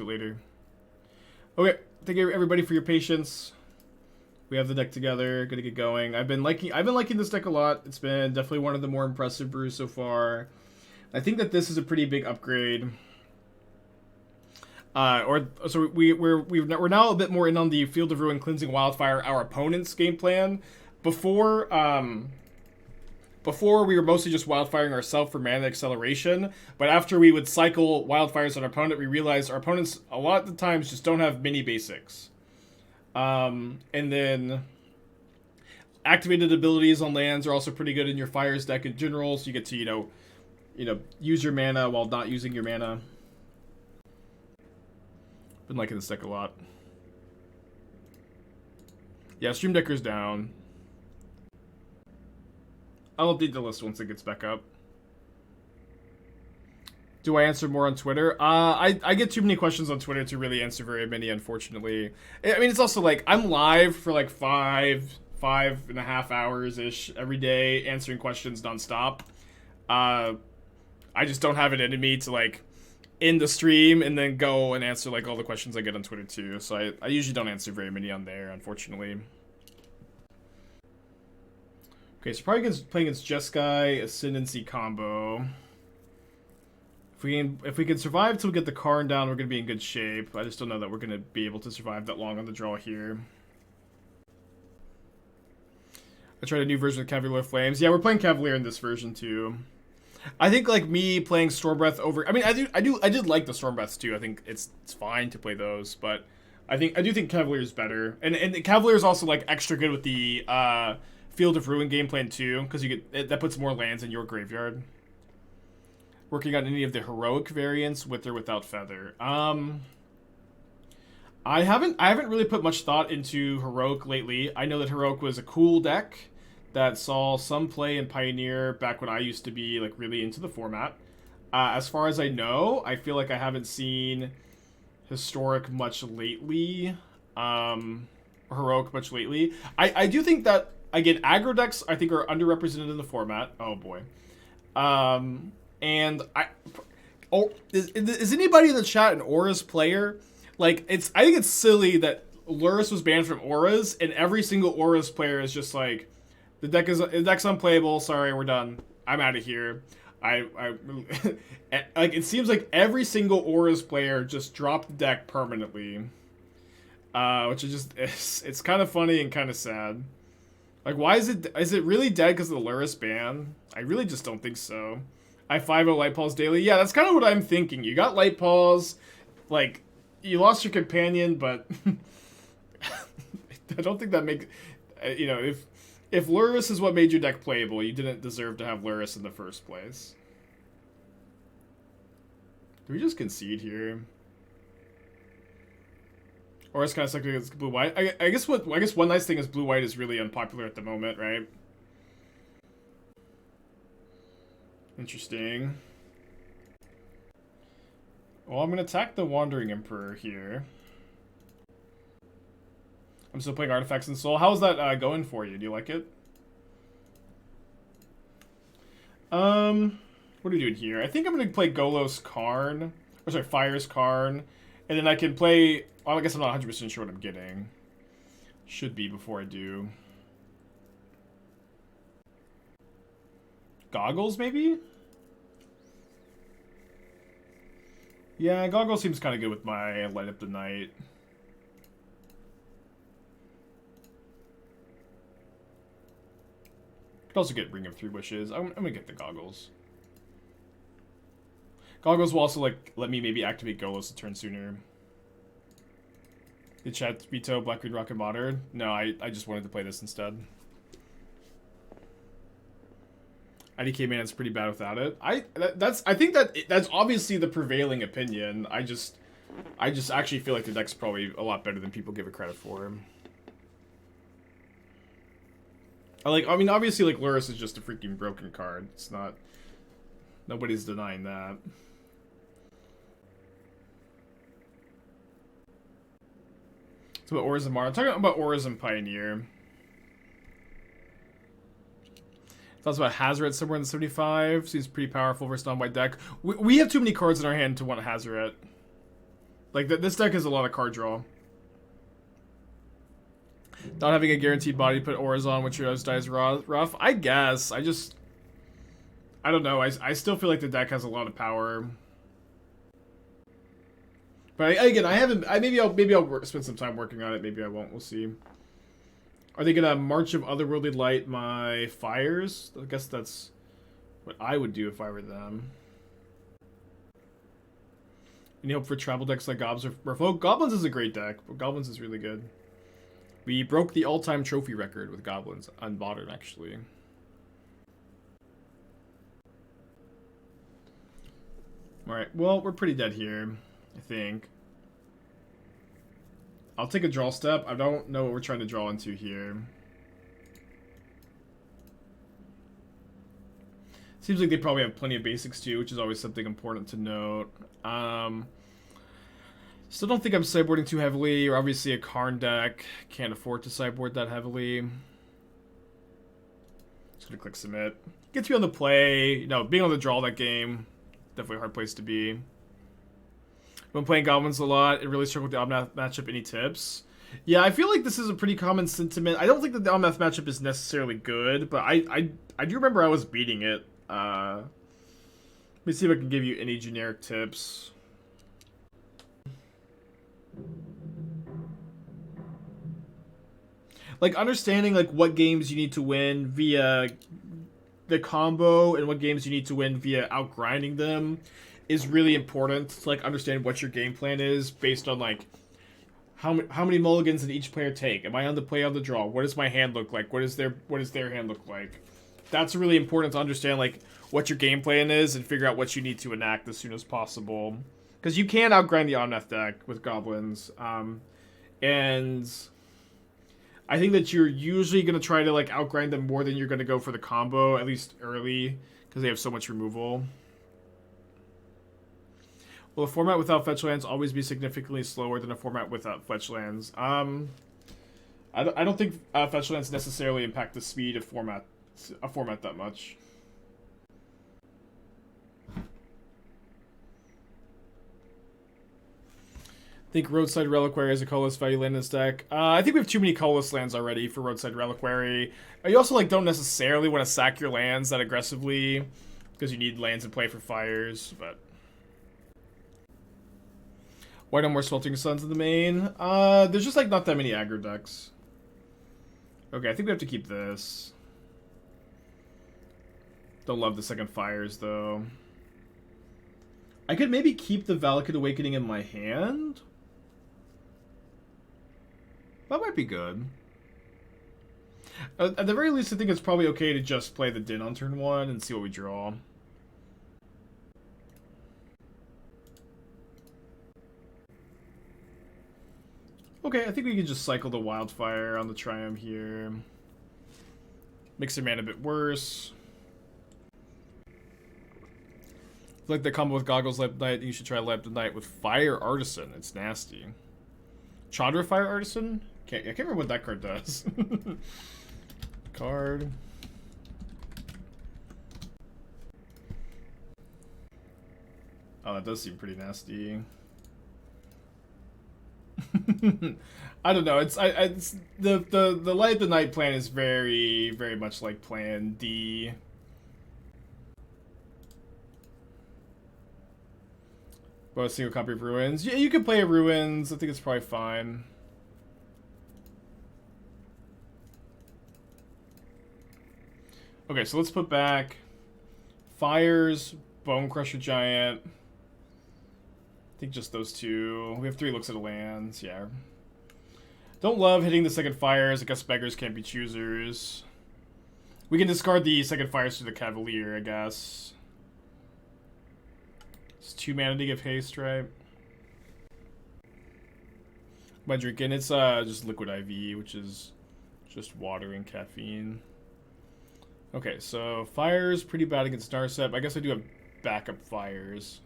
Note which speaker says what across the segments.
Speaker 1: to it later. Okay, thank you everybody for your patience. We have the deck together, gonna get going. I've been liking this deck a lot. It's been definitely one of the more impressive brews so far. I think that this is a pretty big upgrade. We're now a bit more in on the Field of Ruin, Cleansing Wildfire, our opponent's game plan. Before we were mostly just wildfiring ourselves for mana acceleration, but after we would cycle wildfires on our opponent, we realized our opponents a lot of the times just don't have mini basics. And then activated abilities on lands are also pretty good in your fires deck in general, so you get to, you know, use your mana while not using your mana. Been liking this deck a lot. Yeah, Stream Decker's down. I'll update the list once it gets back up. Do I answer more on Twitter? I get too many questions on Twitter to really answer very many, unfortunately. I mean, it's also like, I'm live for like 5.5 hours-ish every day, answering questions nonstop. I just don't have it in me to like end the stream and then go and answer like all the questions I get on Twitter too. So I usually don't answer very many on there, unfortunately. Okay, so probably playing against Jeskai, Ascendancy combo. If we can survive till we get the Karn down, we're gonna be in good shape. I just don't know that we're gonna be able to survive that long on the draw here. I tried a new version of Cavalier of Flames. Yeah, we're playing Cavalier in this version too. I think like me playing Stormbreath over. I mean, I did like the Stormbreaths too. I think it's fine to play those, but I do think Cavalier is better, and Cavalier is also like extra good with the Field of Ruin game plan too, because you get that puts more lands in your graveyard. Working on any of the heroic variants with or without feather. I haven't really put much thought into heroic lately. I know that heroic was a cool deck that saw some play in Pioneer back when I used to be like really into the format. As far as I know, I feel like I haven't seen historic much lately. Heroic much lately. I do think that, again, aggro decks I think are underrepresented in the format. Oh boy. And is anybody in the chat an Auras player? Like, I think it's silly that Lurrus was banned from Auras, and every single Auras player is just like, the deck's unplayable. Sorry, we're done. I'm out of here. Like, it seems like every single Auras player just dropped the deck permanently, which is just it's kind of funny and kind of sad. Like, why is it really dead because of the Lurrus ban? I really just don't think so. I 5-0 Light Paws daily. Yeah, that's kind of what I'm thinking. You got Light Paws, like, you lost your companion, but I don't think that makes, you know, if Lurrus is what made your deck playable, you didn't deserve to have Lurrus in the first place. Do we just concede here? Or it's kind of stuck against blue-white. I guess one nice thing is blue-white is really unpopular at the moment, right? Interesting. Well, I'm going to attack the Wandering Emperor here. I'm still playing Artifacts in Soul. How's that going for you? Do you like it? What are we doing here? I think I'm going to play Golos Karn. Or sorry, Fires Karn. And then I can play... Well, I guess I'm not 100% sure what I'm getting. Should be before I do. Goggles, maybe? Yeah, Goggles seems kind of good with my Light Up the Night. Could also get Ring of Three Wishes. I'm gonna get the Goggles. Goggles will also like let me maybe activate Golos a turn sooner. Did chat veto Black Green Rocket Modern? No, I just wanted to play this instead. IDK Man's pretty bad without it. I think that's obviously the prevailing opinion. I just actually feel like the deck's probably a lot better than people give it credit for. I mean, obviously, like, Lurrus is just a freaking broken card. It's not... Nobody's denying that. It's about Auras and Mar. I'm talking about Auras and Pioneer. Thoughts about Hazoret somewhere in the 75. Seems pretty powerful versus non-white deck. We have too many cards in our hand to want Hazoret. Like, this deck has a lot of card draw. Not having a guaranteed body to put auras on when Trios dies rough. I guess. I don't know. I still feel like the deck has a lot of power. But again, I haven't. Maybe I'll spend some time working on it. Maybe I won't. We'll see. Are they gonna March of Otherworldly Light my fires? I guess that's what I would do if I were them. Any hope for travel decks like Gobs or Merfolk? Goblins is a great deck, but Goblins is really good. We broke the all-time trophy record with Goblins on Modern, actually. Alright, well, we're pretty dead here, I think. I'll take a draw step. I don't know what we're trying to draw into here. Seems like they probably have plenty of basics too, which is always something important to note. Still don't think I'm sideboarding too heavily, or obviously a Karn deck. Can't afford to sideboard that heavily. Just gonna click submit. Gets me on the play. You know, being on the draw that game, definitely a hard place to be. When playing Goblins a lot, it really struggled with the Omnath matchup. Any tips? Yeah, I feel like this is a pretty common sentiment. I don't think that the Omnath matchup is necessarily good, but I do remember I was beating it. Let me see if I can give you any generic tips. Like, understanding, like, what games you need to win via the combo and what games you need to win via outgrinding them is really important to, like, understand what your game plan is based on, like, how many mulligans did each player take? Am I on the play, on the draw? What does my hand look like? What does their hand look like? That's really important to understand, like, what your game plan is and figure out what you need to enact as soon as possible. Because you can outgrind the Omnath deck with Goblins. And I think that you're usually going to try to, like, outgrind them more than you're going to go for the combo, at least early, because they have so much removal. Will a format without fetch lands always be significantly slower than a format without fetch lands? I don't think fetch lands necessarily impact the speed of a format that much. I think Roadside Reliquary is a colorless value land in this deck. I think we have too many colorless lands already for Roadside Reliquary. You also, like, don't necessarily want to sack your lands that aggressively because you need lands in play for fires, but why no more Sweltering Suns in the main? There's just, like, not that many aggro decks. Okay, I think we have to keep this. Don't love the second fires, though. I could maybe keep the Valakut Awakening in my hand. That might be good. At the very least, I think it's probably okay to just play the Din on turn 1 and see what we draw. Okay, I think we can just cycle the Wildfire on the Triumph here. Makes their mana a bit worse. Like the combo with Goggles Lamp Knight, you should try Lamp Knight with Fire Artisan. It's nasty. Chandra Fire Artisan? I can't remember what that card does. Card. Oh, that does seem pretty nasty. I don't know. It's the Light the Night plan is very, very much like Plan D. But a single copy of Ruins. Yeah, you could play a Ruins. I think it's probably fine. Okay, so let's put back Fires, Bonecrusher Giant. I think just those two. We have 3 looks at the lands. Yeah. Don't love hitting the second Fires. I guess beggars can't be choosers. We can discard the second Fires to the Cavalier, I guess. It's 2 mana to give haste, right? By drinking, it's just liquid IV, which is just water and caffeine. Okay, so Fires pretty bad against Narset. I guess I do have backup Fires.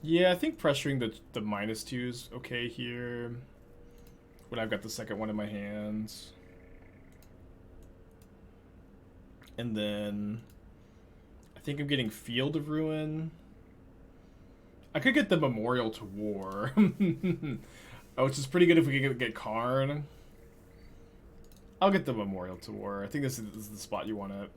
Speaker 1: Yeah, I think pressuring the -2 is okay here. When I've got the second one in my hands. And then I think I'm getting Field of Ruin. I could get the Memorial to War. Oh, which is pretty good if we could get Karn. I'll get the Memorial to War. I think this is the spot you want it.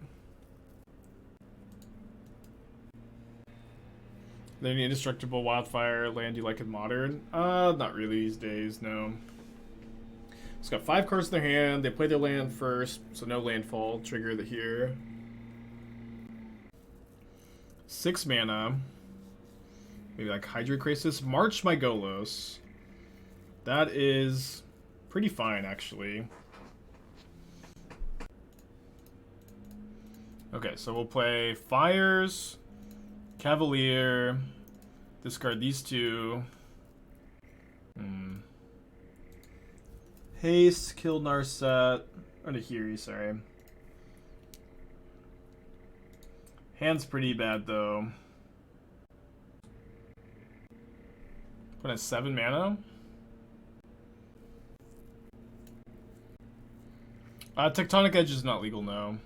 Speaker 1: Then any Indestructible Wildfire land you like in Modern? Not really these days, no. It's got 5 cards in their hand. They play their land first, so no landfall. Trigger the here. 6 mana. Maybe like Hydra Crisis. March my Golos. That is pretty fine, actually. Okay, so we'll play Fires, Cavalier, discard these 2. Haste, kill Narset. Or Nahiri, sorry. Hand's pretty bad, though. Put a 7 mana. Tectonic Edge is not legal, no.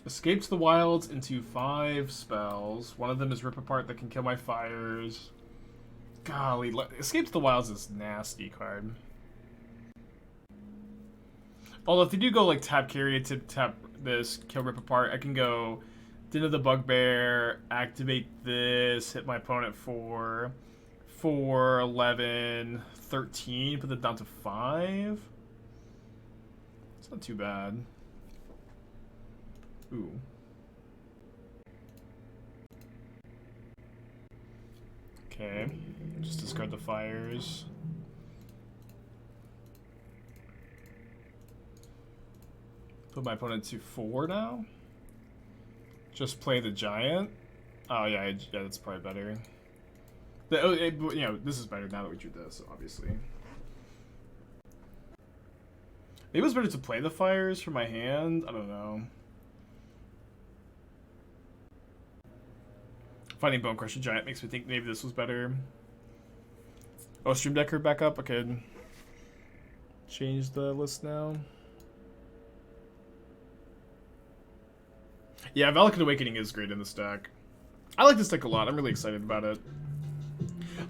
Speaker 1: Escapes the Wilds into 5 spells. One of them is Rip Apart that can kill my fires. Golly, Escapes the Wilds is nasty card. Although if they do go like tap carry to tap this, kill Rip Apart, I can go Den of the Bugbear, activate this, hit my opponent for 4, 11, 13, put that down to 5. It's not too bad. Ooh. Okay, just discard the fires. Put my opponent to 4 now. Just play the giant. Oh yeah, yeah, that's probably better. You know, this is better now that we drew this, obviously. Maybe it was better to play the fires for my hand. I don't know. Finding Bonecrusher Giant makes me think maybe this was better. Oh, Stream Decker back up? Okay. Change the list now. Yeah, Valakut Awakening is great in this deck. I like this deck a lot. I'm really excited about it.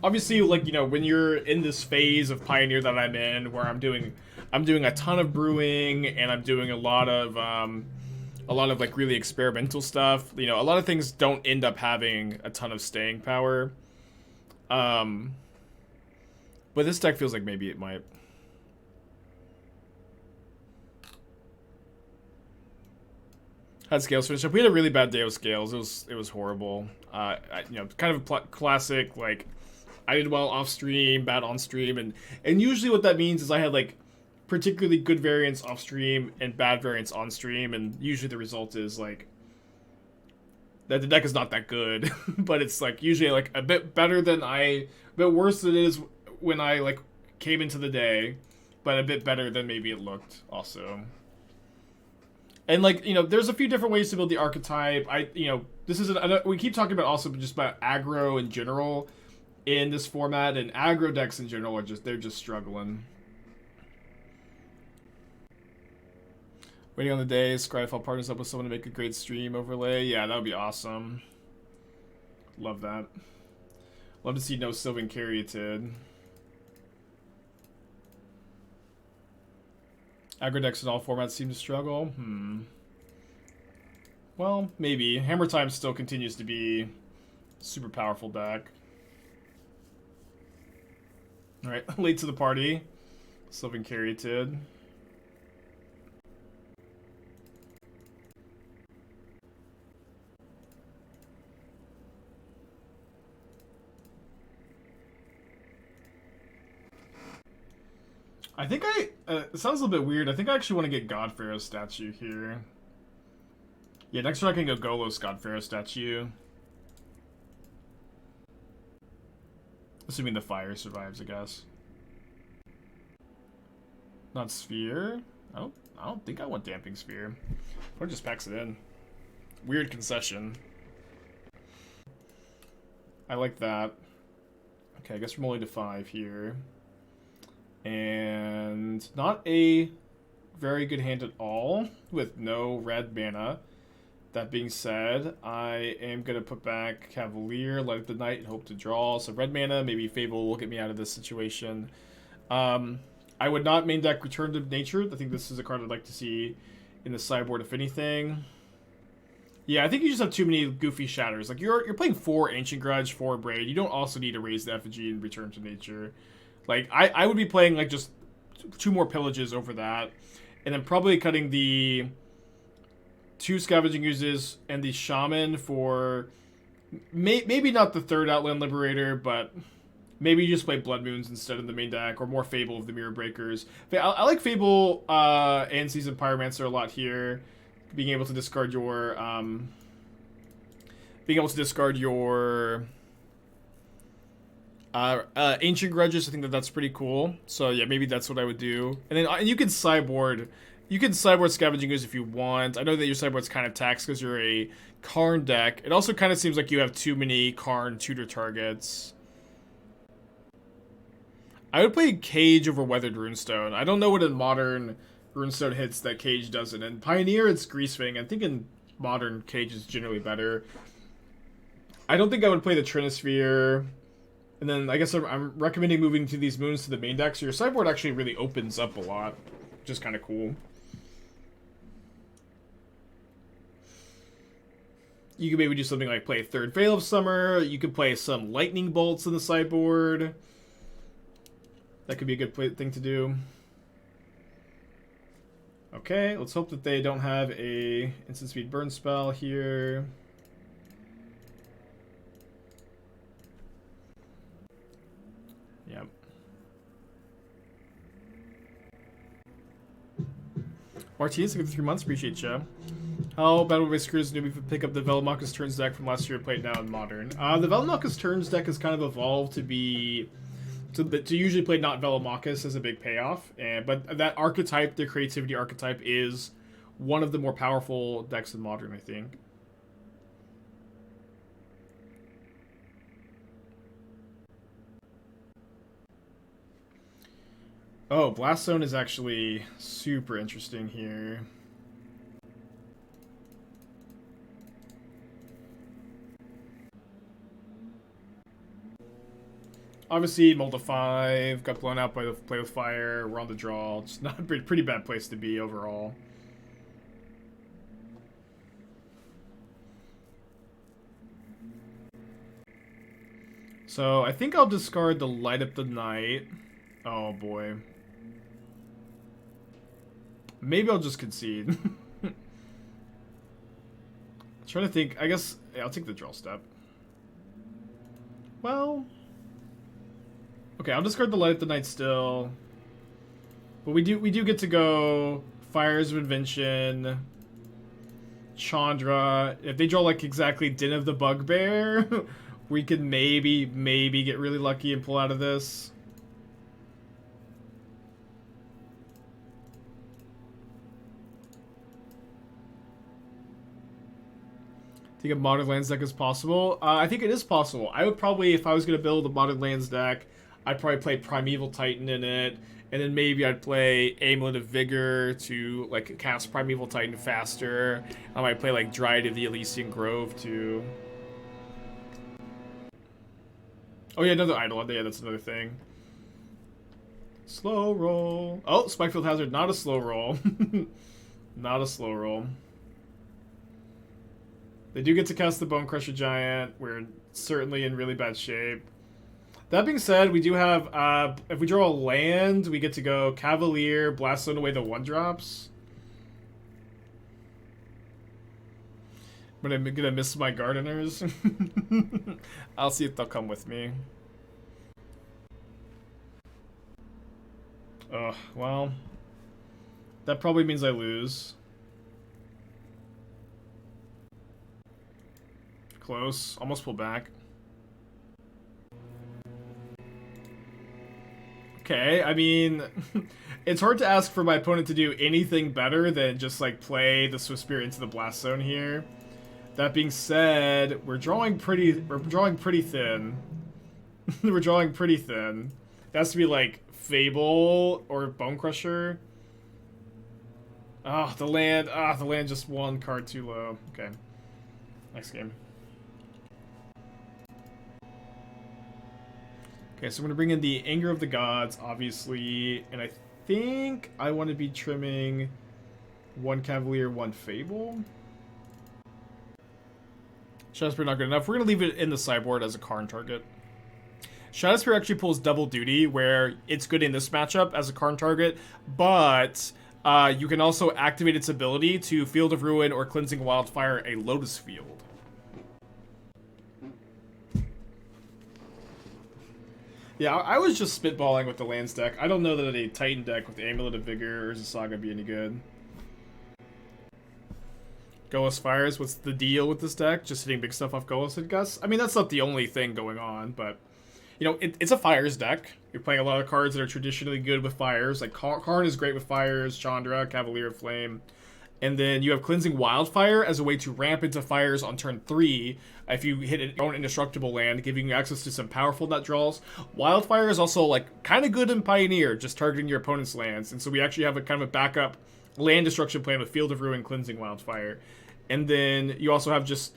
Speaker 1: Obviously, like, you know, when you're in this phase of Pioneer that I'm in, where I'm doing a ton of brewing and I'm doing a lot of like really experimental stuff. You know, a lot of things don't end up having a ton of staying power. But this deck feels like maybe it might. Had Scales finish up. We had a really bad day with Scales. It was horrible. You know, kind of a classic, like, I did well off stream, bad on stream, and usually what that means is I had like particularly good variants off stream and bad variants on stream, and usually the result is like that the deck is not that good, but it's like usually like a bit better than a bit worse than it is when I like came into the day, but a bit better than maybe it looked also. And like, you know, there's a few different ways to build the archetype. You know, this is we keep talking about also just about aggro in general in this format, and aggro decks in general are they're just struggling. Waiting on the day, Scryfall partners up with someone to make a great stream overlay. Yeah, that would be awesome. Love that. Love to see no Sylvan Caryatid. Aggro decks in all formats seem to struggle. Well, maybe. Hammer Time still continues to be a super powerful deck. Alright, late to the party. Sylvan Caryatid. I think it sounds a little bit weird. I think I actually want to get God-Pharaoh statue here. Yeah, next turn I can go Golos God-Pharaoh statue. Assuming the fire survives, I guess. Not Sphere. I don't think I want Damping Sphere. Or just packs it in. Weird concession. I like that. Okay, I guess we're only to 5 here. And not a very good hand at all with no red mana. That being said, I am going to put back Cavalier, Light of the Night, and hope to draw some red mana. Maybe Fable will get me out of this situation. I would not main deck Return to Nature. I think this is a card I'd like to see in the sideboard, if anything. Yeah, I think you just have too many goofy shatters. Like, you're playing 4 Ancient Grudge, 4 Braid. You don't also need to raise the effigy and Return to Nature. Like, I would be playing, like, just 2 more Pillages over that. And then probably cutting the 2 Scavenging Oozes and the Shaman for maybe not the 3rd Outland Liberator, but maybe you just play Blood Moons instead of the main deck, or more Fable of the Mirror Breakers. I like Fable and Season Pyromancer a lot here. Being able to discard your Ancient Grudges, I think that's pretty cool. So yeah, maybe that's what I would do. And you can sideboard. You can sideboard Scavenging Ooze if you want. I know that your sideboard's kind of taxed because you're a Karn deck. It also kind of seems like you have too many Karn tutor targets. I would play Cage over Weathered Runestone. I don't know what in Modern Runestone hits that Cage doesn't. In Pioneer, it's Greasefang. I think in Modern, Cage is generally better. I don't think I would play the Trinisphere. And then I guess I'm recommending moving to these moons to the main deck, so your sideboard actually really opens up a lot, which is kind of cool. You could maybe do something like play 3rd Veil of Summer. You could play some Lightning Bolts in the sideboard. That could be a good thing to do. Okay, let's hope that they don't have a instant speed burn spell here. Yep. Martinez, 3 months, appreciate you. How Battle of Screws newbie pick up the Velomachus Turns deck from last year and play it now in Modern? The Velomachus Turns deck has kind of evolved to be to usually play not Velomachus as a big payoff, but that archetype, the creativity archetype, is one of the more powerful decks in Modern, I think. Oh, Blast Zone is actually super interesting here. Obviously, Mold of 5, got blown out by the Play with Fire, we're on the draw. It's not a pretty bad place to be overall. So, I think I'll discard the Light Up the Night. Oh boy. Maybe I'll just concede. I'm trying to think. I guess yeah, I'll take the draw step. Well, okay, I'll discard the Light of the Night still. But we do get to go Fires of Invention, Chandra. If they draw like exactly Den of the Bugbear, we could maybe get really lucky and pull out of this. Think a Modern Lands deck is possible? I think it is possible. I would probably, if I was going to build a Modern Lands deck, I'd probably play Primeval Titan in it, and then maybe I'd play Amulet of Vigor to like cast Primeval Titan faster. I might play like Dryad of the Elysian Grove too. Oh yeah, another idol. Yeah, that's another thing. Slow roll. Oh, Spikefield Hazard, not a slow roll. Not a slow roll. They do get to cast the Bonecrusher Giant. We're certainly in really bad shape. That being said, we do have, if we draw a land, we get to go Cavalier, Blast Zone away the 1-drops. But I'm gonna miss my Gardeners. I'll see if they'll come with me. Ugh, well, that probably means I lose. Close. Almost pull back. Okay, I mean, it's hard to ask for my opponent to do anything better than just, like, play the Swift Spear into the Blast Zone here. That being said, we're drawing pretty thin. We're drawing pretty thin. It has to be, like, Fable or Bonecrusher. Oh, the land. Ah, the land just one card too low. Okay. Next game. Okay, so I'm going to bring in the Anger of the Gods, obviously. And I think I want to be trimming one Cavalier, one Fable. Shadowspear not good enough. We're going to leave it in the sideboard as a Karn target. Shadowspear actually pulls double duty, where it's good in this matchup as a Karn target, but you can also activate its ability to Field of Ruin or Cleansing Wildfire a Lotus Field. Yeah, I was just spitballing with the lands deck. I don't know that a Titan deck with the Amulet of Vigor or Zasaga would be any good. Golos Fires, what's the deal with this deck? Just hitting big stuff off Golos and Gus? I mean, that's not the only thing going on, but... You know, it's a Fires deck. You're playing a lot of cards that are traditionally good with Fires. Like, Karn is great with Fires, Chandra, Cavalier of Flame. And then you have Cleansing Wildfire as a way to ramp into Fires on turn 3 if you hit an own indestructible land, giving you access to some powerful nut draws. Wildfire is also, like, kind of good in Pioneer, just targeting your opponent's lands. And so we actually have a kind of a backup land destruction plan with Field of Ruin, Cleansing Wildfire. And then you also have just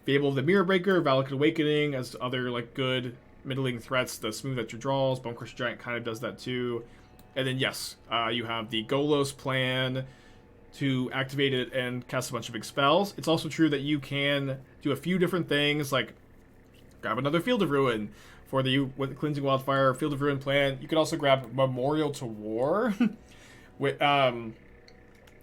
Speaker 1: Fable of the Mirror Breaker, Valakut Awakening as other, like, good middling threats, the Smooth at your draws. Bonecrusher Giant kind of does that too. And then, yes, you have the Golos plan to activate it and cast a bunch of big spells. It's also true that you can do a few different things, like grab another Field of Ruin for the Cleansing Wildfire, Field of Ruin plan. You can also grab Memorial to War, with, and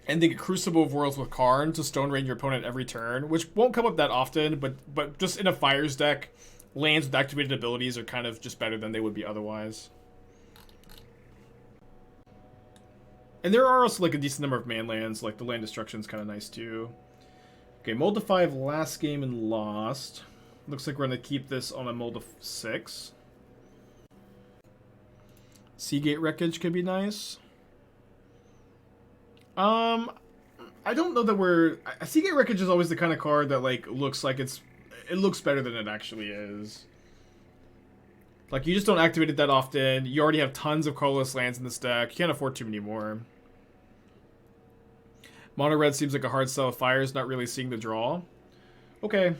Speaker 1: then Crucible of Worlds with Karn to Stone Rain your opponent every turn, which won't come up that often, but just in a Fires deck, lands with activated abilities are kind of just better than they would be otherwise. And there are also like a decent number of man lands, like the land destruction is kind of nice too. Okay, mold to 5 last game and lost. Looks like we're going to keep this on a mold of 6. Seagate Wreckage could be nice. I don't know that we're... Seagate Wreckage is always the kind of card that like looks like it looks better than it actually is. Like, you just don't activate it that often. You already have tons of colorless lands in this deck. You can't afford too many more. Mono red seems like a hard sell of Fires, not really seeing the draw. Okay.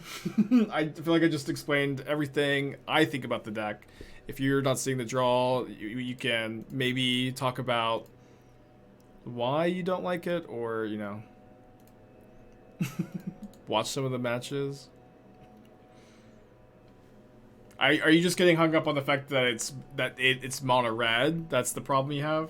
Speaker 1: I feel like I just explained everything I think about the deck. If you're not seeing the draw, you can maybe talk about why you don't like it, or, you know, watch some of the matches. Are you just getting hung up on the fact that it's mono red? That's the problem you have?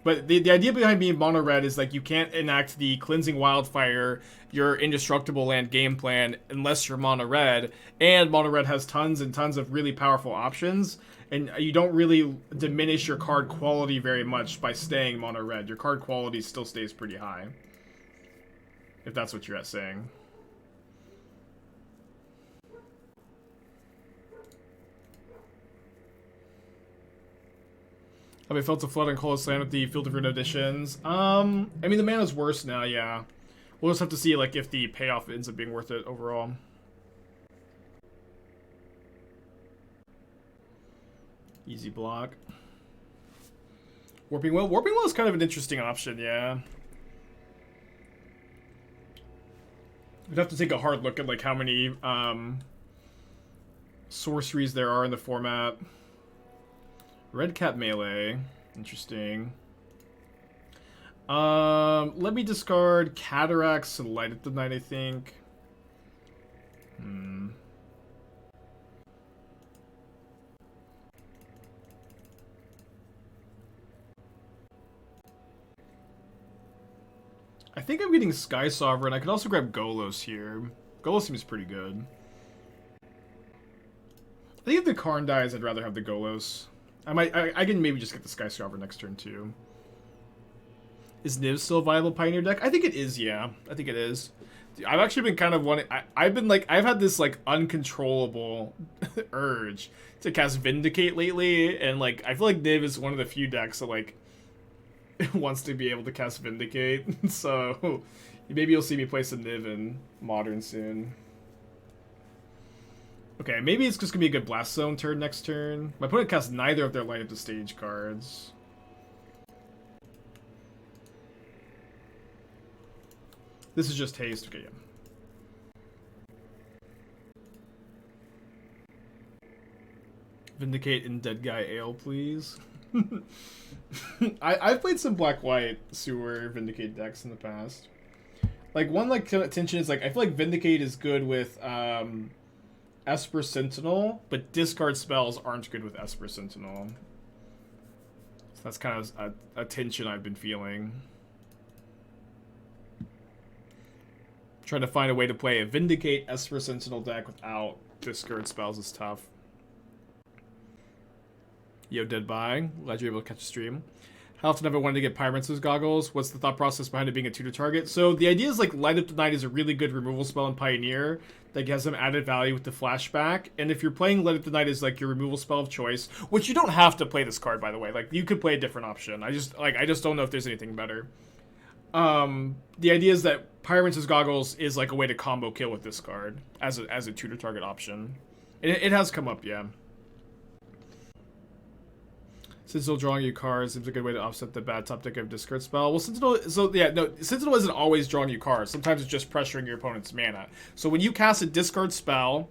Speaker 1: But the idea behind being mono red is like you can't enact the Cleansing Wildfire, your indestructible land game plan, unless you're mono red. And mono red has tons and tons of really powerful options, and you don't really diminish your card quality very much by staying mono red. Your card quality still stays pretty high, if that's what you're saying. Have I felt a flood on Golos land with the Field of Ruin additions? I mean, the mana's worse now, yeah. We'll just have to see, like, if the payoff ends up being worth it overall. Easy block. Warping Will? Warping Will is kind of an interesting option, yeah. We'd have to take a hard look at, like, how many, sorceries there are in the format. Red Cat Melee. Interesting. Let me discard Cataracts and Light at the Night, I think. I think I'm getting Skysovereign. I could also grab Golos here. Golos seems pretty good. I think if the Karn dies, I'd rather have the Golos. I can maybe just get the Skysovereign next turn too. Is Niv still a viable Pioneer deck? I think it is, yeah. I think it is. I've actually been kind of wanting... I've had this, like, uncontrollable urge to cast Vindicate lately, and, like, I feel like Niv is one of the few decks that, like, wants to be able to cast Vindicate. So, maybe you'll see me play some Niv in Modern soon. Okay, maybe it's just gonna be a good Blast Zone turn next turn. My opponent casts neither of their Light Up the Stage cards. This is just haste. Okay, yeah. Vindicate in Dead Guy Ale, please. I've played some black-white sewer Vindicate decks in the past. Like, one like tension is like, I feel like Vindicate is good with Esper Sentinel, but discard spells aren't good with Esper Sentinel. So that's kind of a tension I've been feeling. Trying to find a way to play a Vindicate Esper Sentinel deck without discard spells is tough. Yo, Dead By. Glad you're able to catch a stream. How often have I wanted to get Pyromancer's Goggles? What's the thought process behind it being a tutor target? So the idea is like Light Up the Night is a really good removal spell in Pioneer that has some added value with the flashback. And if you're playing Light Up the Night as like your removal spell of choice, which you don't have to play this card, by the way. Like, you could play a different option. I just don't know if there's anything better. The idea is that Pyromancer's Goggles is like a way to combo kill with this card as a tutor target option. It has come up, yeah. Sentinel drawing you cards seems a good way to offset the bad top deck of discard spell. Well, Sentinel isn't always drawing you cards. Sometimes it's just pressuring your opponent's mana. So when you cast a discard spell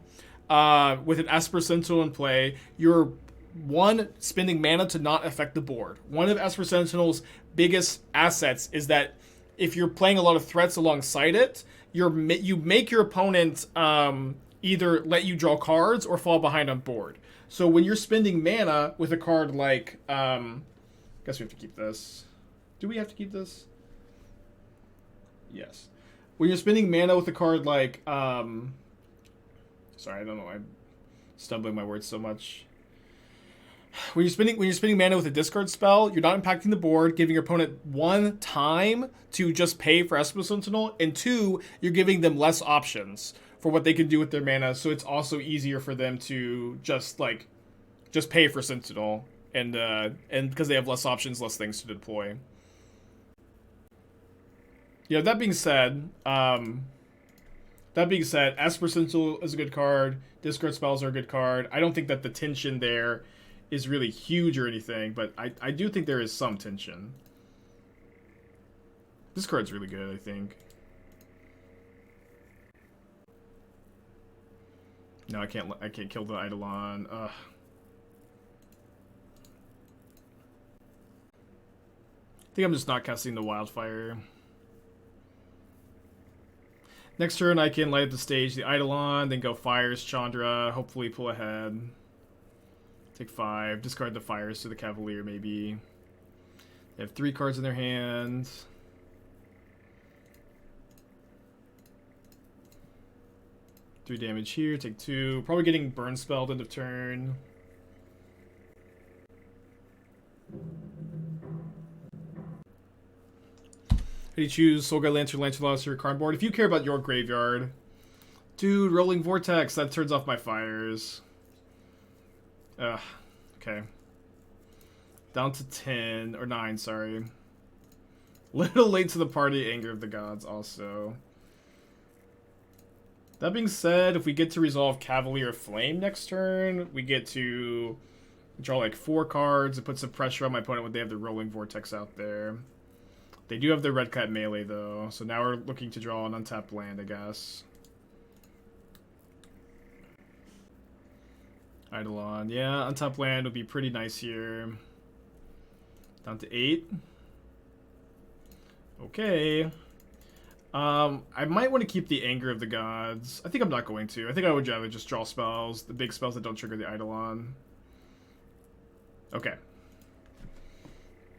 Speaker 1: with an Esper Sentinel in play, you're spending mana to not affect the board. One of Esper Sentinel's biggest assets is that if you're playing a lot of threats alongside it, you make your opponent either let you draw cards or fall behind on board. So when you're spending mana with a card like, guess we have to keep this. Do we have to keep this? Yes. When you're spending mana with a card like, sorry, I don't know. I'm stumbling my words so much. When you're spending mana with a discard spell, you're not impacting the board, giving your opponent 1 time to just pay for Esper Sentinel, and 2, you're giving them less options for what they can do with their mana, so it's also easier for them to just pay for Sentinel, and because they have less options, less things to deploy. Yeah, that being said, Esper Sentinel is a good card. Discard spells are a good card. I don't think that the tension there is really huge or anything, but I do think there is some tension. This card's really good, I think. No, I can't kill the Eidolon. Ugh. I think I'm just not casting the Wildfire. Next turn, I can light up the stage, the Eidolon, then go Fires, Chandra, hopefully pull ahead. Take 5, discard the Fires to the Cavalier, maybe. They have 3 cards in their hands. Three damage here, take 2. Probably getting burn spelled end of turn. How do you choose Soul Guide Lantern, Lantern Lost, or Karn board? If you care about your graveyard. Dude, Rolling Vortex, that turns off my Fires. Ugh, okay. Down to 10, or 9, sorry. Little late to the party, Anger of the Gods also. That being said, if we get to resolve Cavalier of Flame next turn, we get to draw like 4 cards and put some pressure on my opponent when they have the Rolling Vortex out there. They do have their Red Cat melee though, so now we're looking to draw an untapped land, I guess. Eidolon, yeah, untapped land would be pretty nice here. Down to 8. Okay. I might want to keep the Anger of the Gods. I think I'm not going to. I think I would rather just draw spells, the big spells that don't trigger the Eidolon. Okay.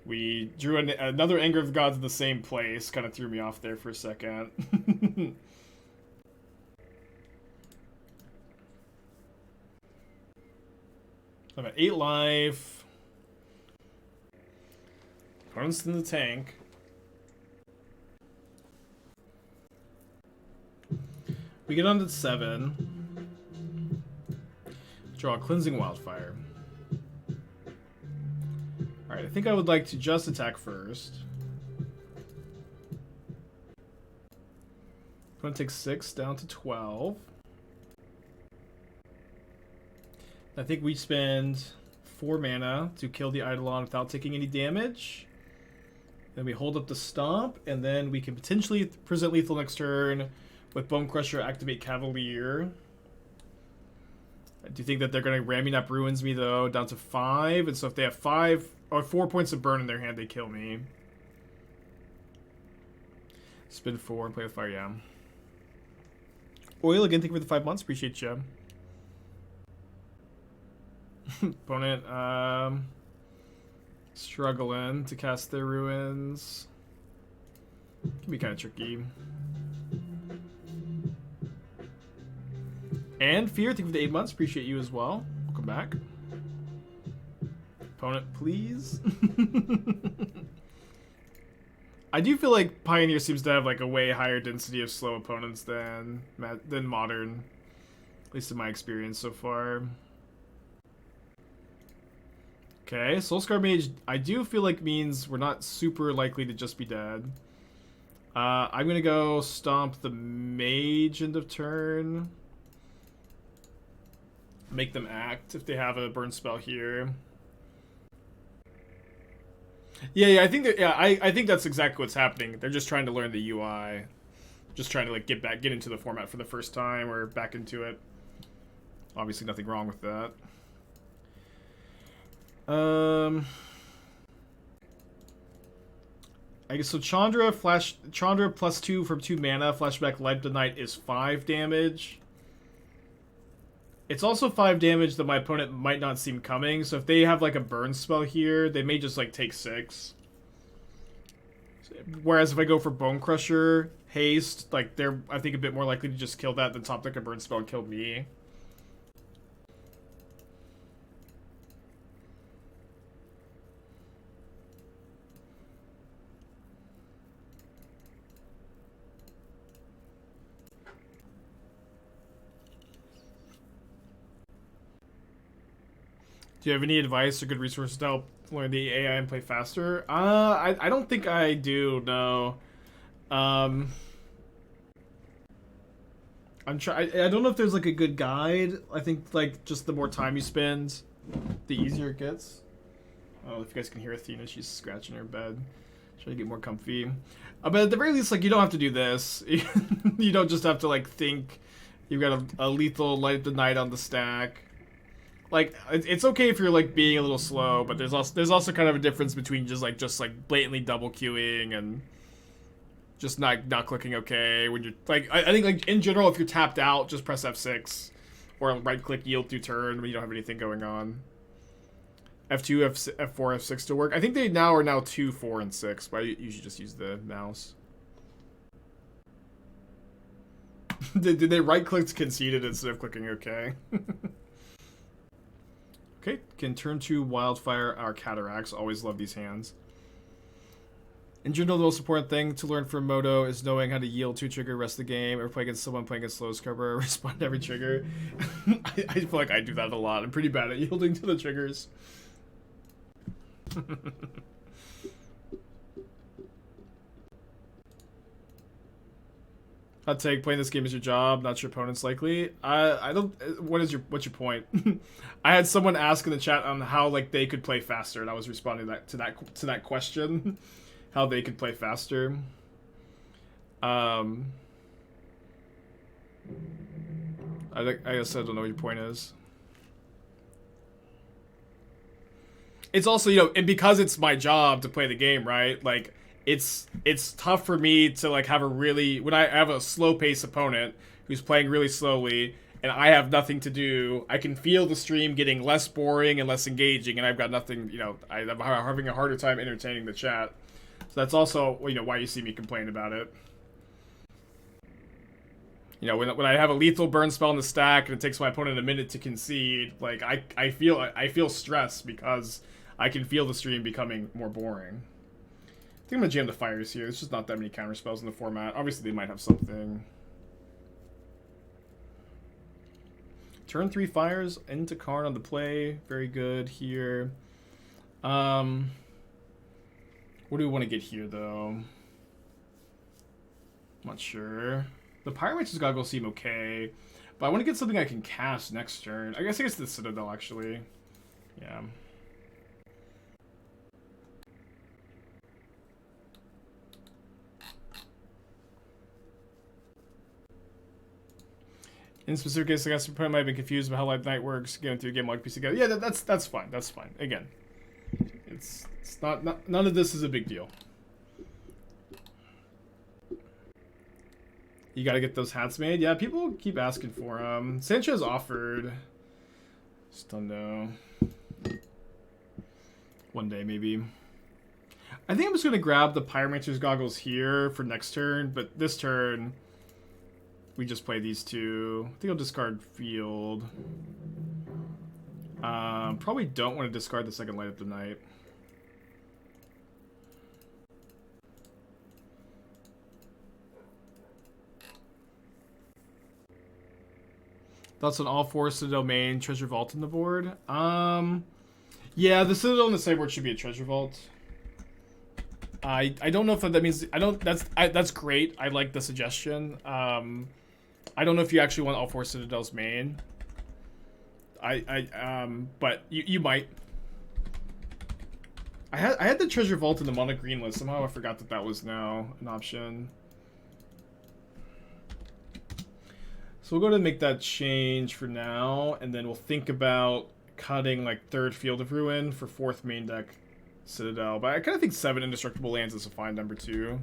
Speaker 1: We drew another Anger of the Gods in the same place. Kind of threw me off there for a second. I'm at 8 life. Opponent's in the tank. We get on to 7. Draw a Cleansing Wildfire. Alright, I think I would like to just attack first. Opponent takes 6 down to 12. I think we spend 4 mana to kill the Eidolon without taking any damage. Then we hold up the Stomp, and then we can potentially present lethal next turn with Bonecrusher, activate Cavalier. I do think that they're going to Ramming Up Ruins me, though, down to 5. And so if they have 5 or 4 points of burn in their hand, they kill me. Spin 4 and play with fire, yeah. Oil, again, thank you for the 5 months. Appreciate you. Opponent, struggling to cast their ruins. Can be kind of tricky. And Fear, thank you for the 8 months. Appreciate you as well. Welcome back. Opponent, please. I do feel like Pioneer seems to have like a way higher density of slow opponents than Modern, at least in my experience so far. Okay, Soulscar Mage, I do feel like means we're not super likely to just be dead. I'm gonna go Stomp the Mage end of turn. Make them act if they have a burn spell here. Yeah, I think that, I think that's exactly what's happening. They're just trying to learn the UI, just trying to like get into the format for the first time or back into it. Obviously, nothing wrong with that. I guess so. Chandra plus 2 from 2 mana. Flashback Light the Night is 5 damage. It's also 5 damage that my opponent might not seem coming, so if they have like a burn spell here, they may just like take 6. Whereas if I go for Bonecrusher, Haste, like they're, I think, a bit more likely to just kill that than top deck a burn spell and kill me. Do you have any advice or good resources to help learn the AI and play faster? I don't think I do, no. I don't know if there's like a good guide. I think like just the more time you spend, the easier it gets. Oh, if you guys can hear Athena, she's scratching her bed. Trying to get more comfy. But at the very least, like, you don't have to do this. You don't just have to like think you've got a lethal Light of the Night on the stack. Like, it's okay if you're like being a little slow, but there's also kind of a difference between just like blatantly double queuing and just not clicking OK when you're like, I think like in general, if you're tapped out, just press F6 or right click yield through turn when you don't have anything going on. F2, F4, F6 to work. I think they are now 2, 4, and 6, but I usually just use the mouse. Did they right click conceded instead of clicking OK? Okay, can turn to Wildfire our Cataracts. Always love these hands. In general, the most important thing to learn from Moto is knowing how to yield to trigger the rest of the game, or play against someone playing against slow scrubber, respond to every trigger. I feel like I do that a lot. I'm pretty bad at yielding to the triggers. Hot take, playing this game is your job, not your opponent's likely. I don't. What's your point? I had someone ask in the chat on how like they could play faster, and I was responding to that question, how they could play faster. I guess I don't know what your point is. It's also, you know, and because it's my job to play the game, right? Like, it's tough for me to like have when I have a slow pace opponent who's playing really slowly and I have nothing to do. I can feel the stream getting less boring and less engaging, and I've got nothing, you know, I'm having a harder time entertaining the chat. So that's also, you know, why you see me complain about it. You know, when I have a lethal burn spell in the stack and it takes my opponent a minute to concede, like I feel stress because I can feel the stream becoming more boring. I think I'm gonna jam the fires here. There's just not that many counter spells in the format. Obviously, they might have something. Turn 3 fires into Karn on the play. Very good here. What do we want to get here, though? I'm not sure. The Pyromancer's goggles seem okay, but I want to get something I can cast next turn. I guess the Citadel, actually. Yeah. In specific case, I guess the opponent might have been confused about how Live Night works, going through a game like piece together. Yeah, that's fine. That's fine. Again, it's not none of this is a big deal. You gotta get those hats made. Yeah, people keep asking for them. Sanchez offered. Just don't know. One day, maybe. I think I'm just gonna grab the Pyromancer's goggles here for next turn, but this turn we just play these two. I think I'll discard field. Probably don't want to discard the second Light of the Night. Thoughts on all four Citadel main treasure vault in the board? Yeah, the Citadel and the sideboard should be a treasure vault. I don't know if that means that's great. I like the suggestion. I don't know if you actually want all four Citadels main. But you might. I had the treasure vault in the mono green list. Somehow I forgot that was now an option. So we'll go ahead and make that change for now, and then we'll think about cutting like third Field of Ruin for fourth main deck Citadel. But I kind of think 7 indestructible lands is a fine number too.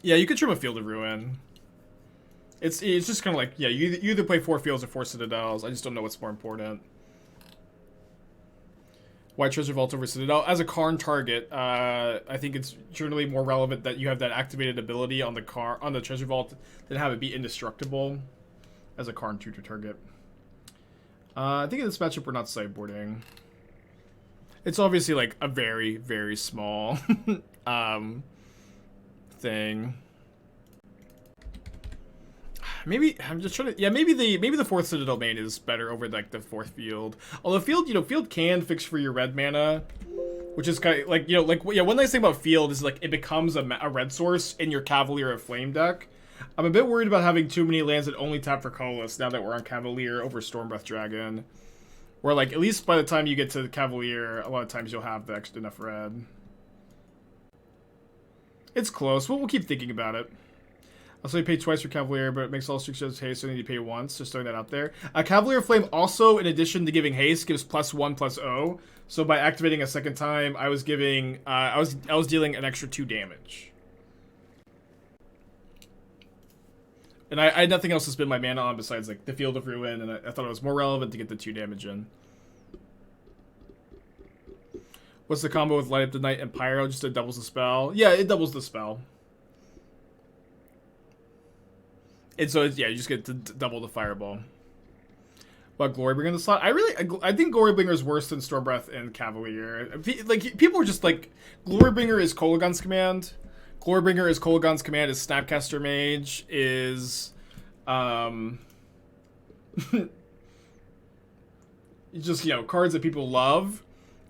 Speaker 1: Yeah, you could trim a Field of Ruin. It's just kind of like, yeah, you either play 4 Fields or 4 Citadels. I just don't know what's more important. Why Treasure Vault over Citadel? As a Karn target, I think it's generally more relevant that you have that activated ability on the Treasure Vault than have it be indestructible as a Karn tutor target. I think in this matchup we're not sideboarding. It's obviously like a very, very small thing. Maybe I'm just trying to. Yeah, maybe the fourth Citadel main is better over like the fourth field. Although field, field can fix for your red mana, which is kind of like one nice thing about field is like it becomes a red source in your Cavalier of Flame deck. I'm a bit worried about having too many lands that only tap for Golos now that we're on Cavalier over Stormbreath Dragon. Where like at least by the time you get to the Cavalier, a lot of times you'll have the extra enough red. It's close. We'll keep thinking about it. Also, you pay twice for Cavalier, but it makes all streaks haste, so you need to pay once. Just throwing that out there. Cavalier of Flame also, in addition to giving haste, gives +1/+0. So by activating a second time, I was giving, I was dealing an extra 2 damage. And I had nothing else to spend my mana on besides like the Field of Ruin, and I thought it was more relevant to get the 2 damage in. What's the combo with Light Up the Night and Pyro? Just it doubles the spell. Yeah, it doubles the spell. And so, yeah, you just get to double the fireball. But Glorybringer in the slot? I think Glorybringer is worse than Stormbreath and Cavalier. Like, people are just like, Glorybringer is Kolaghan's command. Glorybringer is Kolaghan's command, is Snapcaster Mage, is, just, cards that people love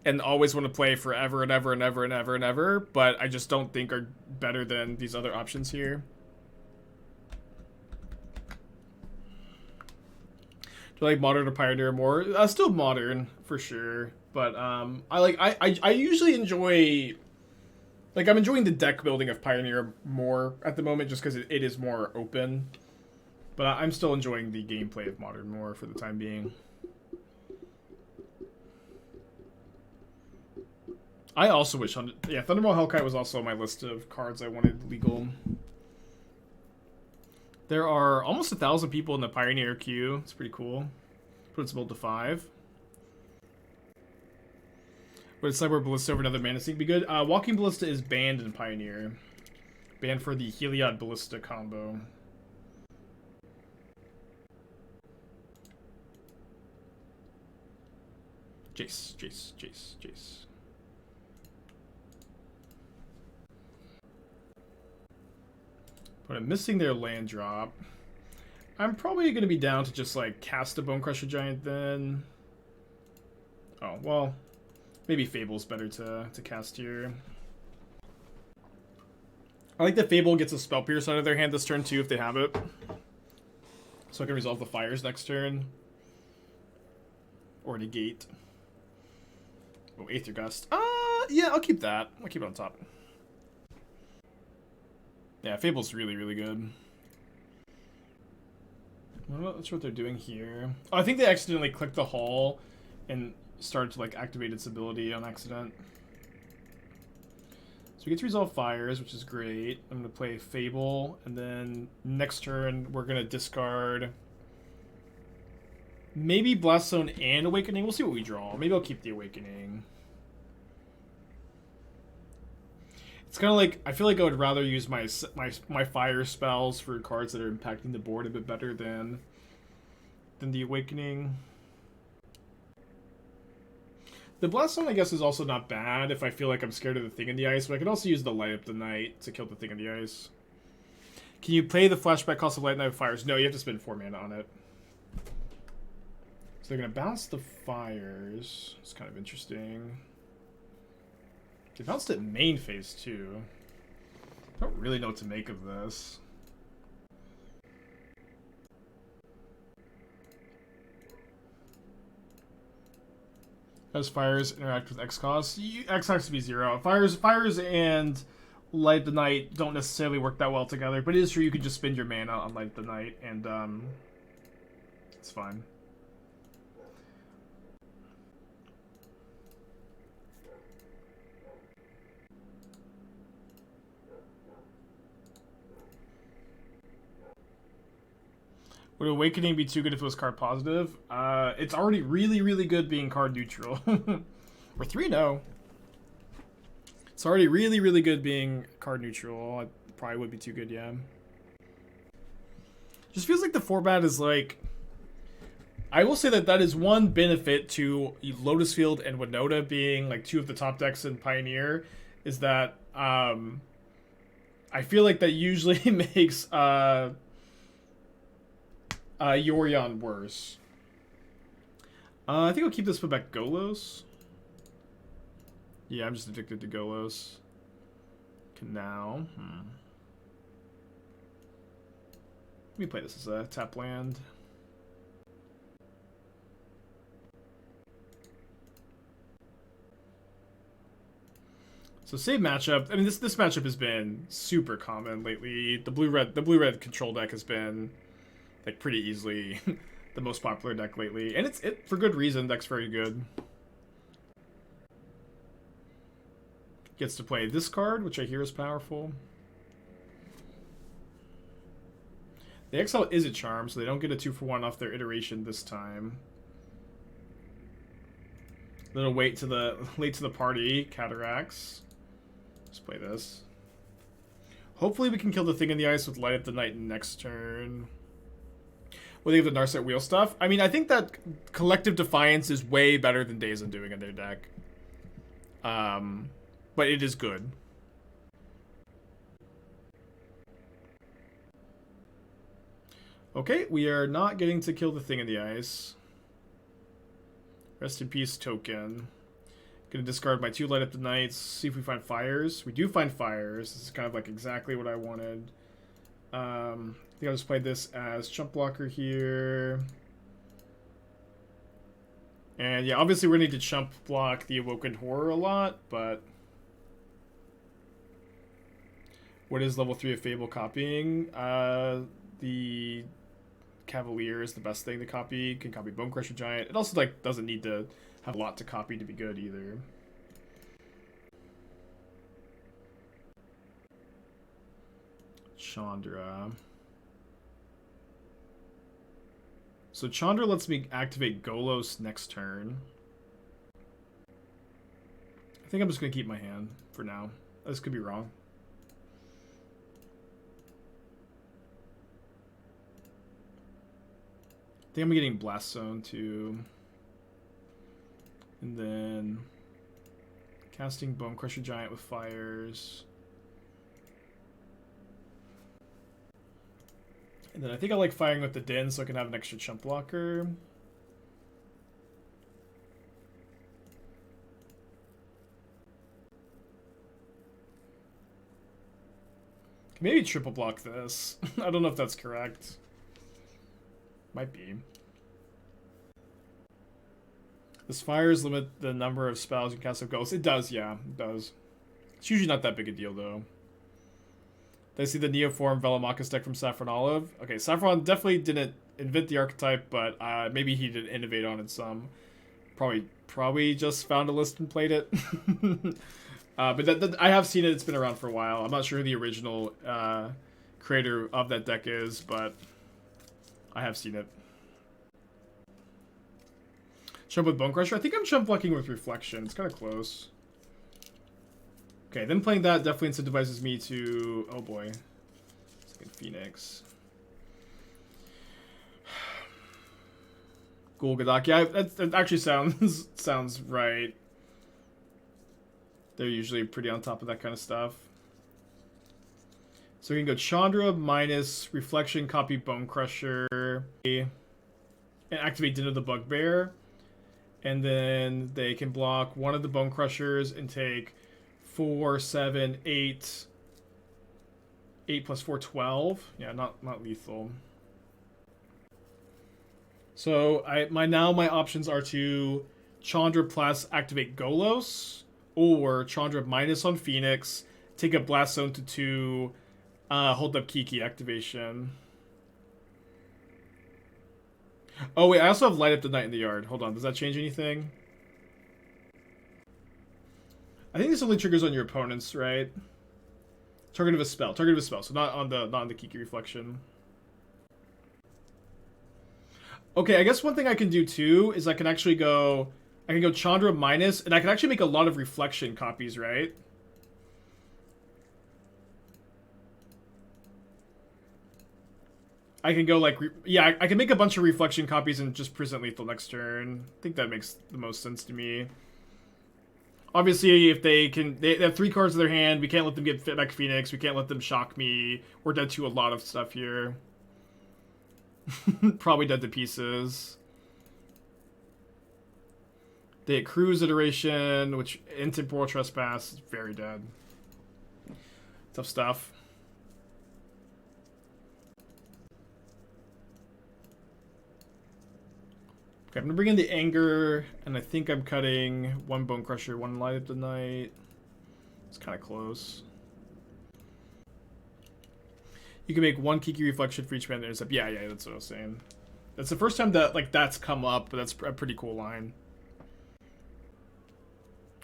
Speaker 1: and always want to play forever and ever and ever and ever and ever, but I just don't think are better than these other options here. Do you like Modern or Pioneer more? Still Modern, for sure. But, I usually enjoy... Like, I'm enjoying the deck building of Pioneer more at the moment, just because it is more open. But I'm still enjoying the gameplay of Modern more for the time being. I also wish... Yeah, Thundermaw Hellkite was also on my list of cards I wanted legal. There are almost 1,000 people in the Pioneer queue. It's pretty cool. Puts build to 5. Would Sideboard Ballista over another Mana Sink be good? Walking Ballista is banned in Pioneer. Banned for the Heliod Ballista combo. Jace. But I'm missing their land drop. I'm probably going to be down to just, like, cast a Bonecrusher Giant then. Oh, well, maybe Fable's better to cast here. I like that Fable gets a Spell Pierce out of their hand this turn, too, if they have it. So I can resolve the fires next turn. Or negate. Oh, Aether Gust. Yeah, I'll keep that. I'll keep it on top. Yeah, Fable's really, really good. I'm not sure what they're doing here. Oh, I think they accidentally clicked the hall and started to like activate its ability on accident. So we get to resolve fires, which is great. I'm gonna play Fable, and then next turn we're gonna discard maybe Blast Zone and Awakening. We'll see what we draw. Maybe I'll keep the Awakening. It's kind of like, I feel like I would rather use my fire spells for cards that are impacting the board a bit better than the Awakening. The Blast Zone, I guess, is also not bad if I feel like I'm scared of the Thing in the Ice, but I can also use the Light Up the Night to kill the Thing in the Ice. Can you play the flashback cost of Light Night Fires? No, you have to spend 4 mana on it. So they're going to bounce the Fires. It's kind of interesting. They bounced it main phase too. I don't really know what to make of this. How does Fires interact with X cost? X has to be 0. Fires and Light the Night don't necessarily work that well together, but it is true you can just spend your mana on Light the Night and it's fine. Would Awakening be too good if it was card positive? It's already really, really good being card neutral. We're 3-0. It's already really, really good being card neutral. It probably would be too good, yeah. Just feels like the format is like... I will say that is one benefit to Lotus Field and Winota being like 2 of the top decks in Pioneer, is that I feel like that usually makes... Yorion worse. I think I'll keep this, put back Golos. Yeah, I'm just addicted to Golos. Canal. Let me play this as a tap land. So save matchup. I mean, this matchup has been super common lately. The blue-red control deck has been like pretty easily the most popular deck lately, and it's for good reason. Deck's very good. Gets to play this card, which I hear is powerful. The exile is a charm, so they don't get a 2-for-1 off their iteration this time. Little late to the party, Cataracts. Let's play this. Hopefully we can kill the Thing in the Ice with Light Up the Night next turn. What do you have the Narset Wheel stuff? I mean, I think that Collective Defiance is way better than Days Undoing in their deck. But it is good. Okay, we are not getting to kill the Thing in the Ice. Rest in peace, token. Gonna discard my 2 Light Up the Nights, see if we find Fires. We do find Fires. This is kind of like exactly what I wanted. I think I'll just play this as Chump Blocker here. And yeah, obviously we're going to need to Chump Block the Awoken Horror a lot, but... What is level 3 of Fable copying? The Cavalier is the best thing to copy. Can copy Bonecrusher Giant. It also like doesn't need to have a lot to copy to be good either. Chandra. So Chandra lets me activate Golos next turn. I think I'm just going to keep my hand for now. This could be wrong. I think I'm getting Blast Zone too. And then casting Bonecrusher Giant with Fires. And then I think I like firing with the Den so I can have an extra Chump Blocker. Maybe triple block this. I don't know if that's correct. Might be. Does Fires limit the number of spells you cast with Ghosts? It does, yeah. It does. It's usually not that big a deal, though. Did I see the Neoform Velomachus deck from Saffron Olive? Okay, Saffron definitely didn't invent the archetype, but maybe he did innovate on it some. Probably just found a list and played it. But I have seen it. It's been around for a while. I'm not sure who the original creator of that deck is, but I have seen it. Jump with Bonecrusher? I think I'm jump blocking with Reflection. It's kind of close. Okay, then playing that definitely incentivizes me to... Oh boy. Second Phoenix. Golgadak. Yeah, that actually sounds right. They're usually pretty on top of that kind of stuff. So we can go Chandra minus Reflection, copy Bonecrusher, and activate Din of the Bugbear. And then they can block one of the Bonecrushers and take 4, 7, 8. 8 plus 4, 12. Yeah, not lethal. So my options are to Chandra plus activate Golos, or Chandra minus on Phoenix, take a Blast Zone to 2, hold up Kiki activation. Oh wait, I also have Light Up the Night in the Yard. Hold on, does that change anything? I think this only triggers on your opponents, right? Target of a spell, so not on the Kiki Reflection. Okay, I guess one thing I can do too is I can go Chandra minus, and I can actually make a lot of Reflection copies, right? I can go like, yeah, I can make a bunch of Reflection copies and just present lethal next turn. I think that makes the most sense to me. Obviously, if they have 3 cards in their hand, we can't let them get fit back Phoenix. We can't let them shock me. We're dead to a lot of stuff here. Probably dead to pieces. They hit Cruise Iteration, which in Temporal Trespass is very dead. Tough stuff. Okay, I'm gonna bring in the Anger, and I think I'm cutting 1 Bonecrusher, 1 Light Up the Night. It's kind of close. You can make 1 Kiki Reflection for each man that intercept. Yeah, that's what I was saying. That's the first time that that's come up, but that's a pretty cool line.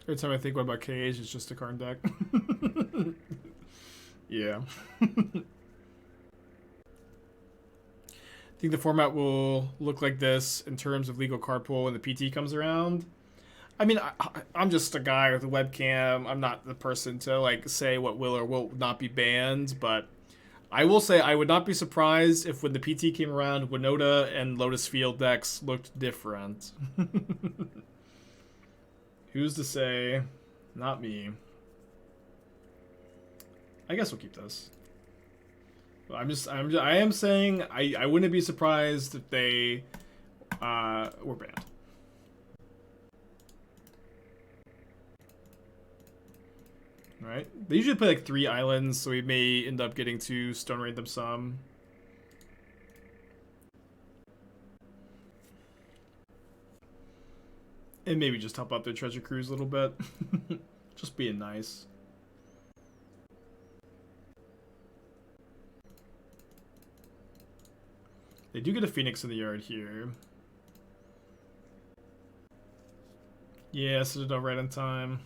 Speaker 1: Every time I think, what about Cage? It's just a Karn deck. Yeah. I think the format will look like this in terms of legal card pool when the PT comes around. I mean, I'm just a guy with a webcam. I'm not the person to like say what will or will not be banned, but I will say I would not be surprised if when the PT came around, Winota and Lotus Field decks looked different. Who's to say? Not me. I guess we'll keep this. I am saying I wouldn't be surprised if they were banned. Right? They usually play like 3 islands, so we may end up getting to Stone Raid them some. And maybe just help out their treasure cruise a little bit. Just being nice. They do get a Phoenix in the yard here. Yeah, Citadel right on time.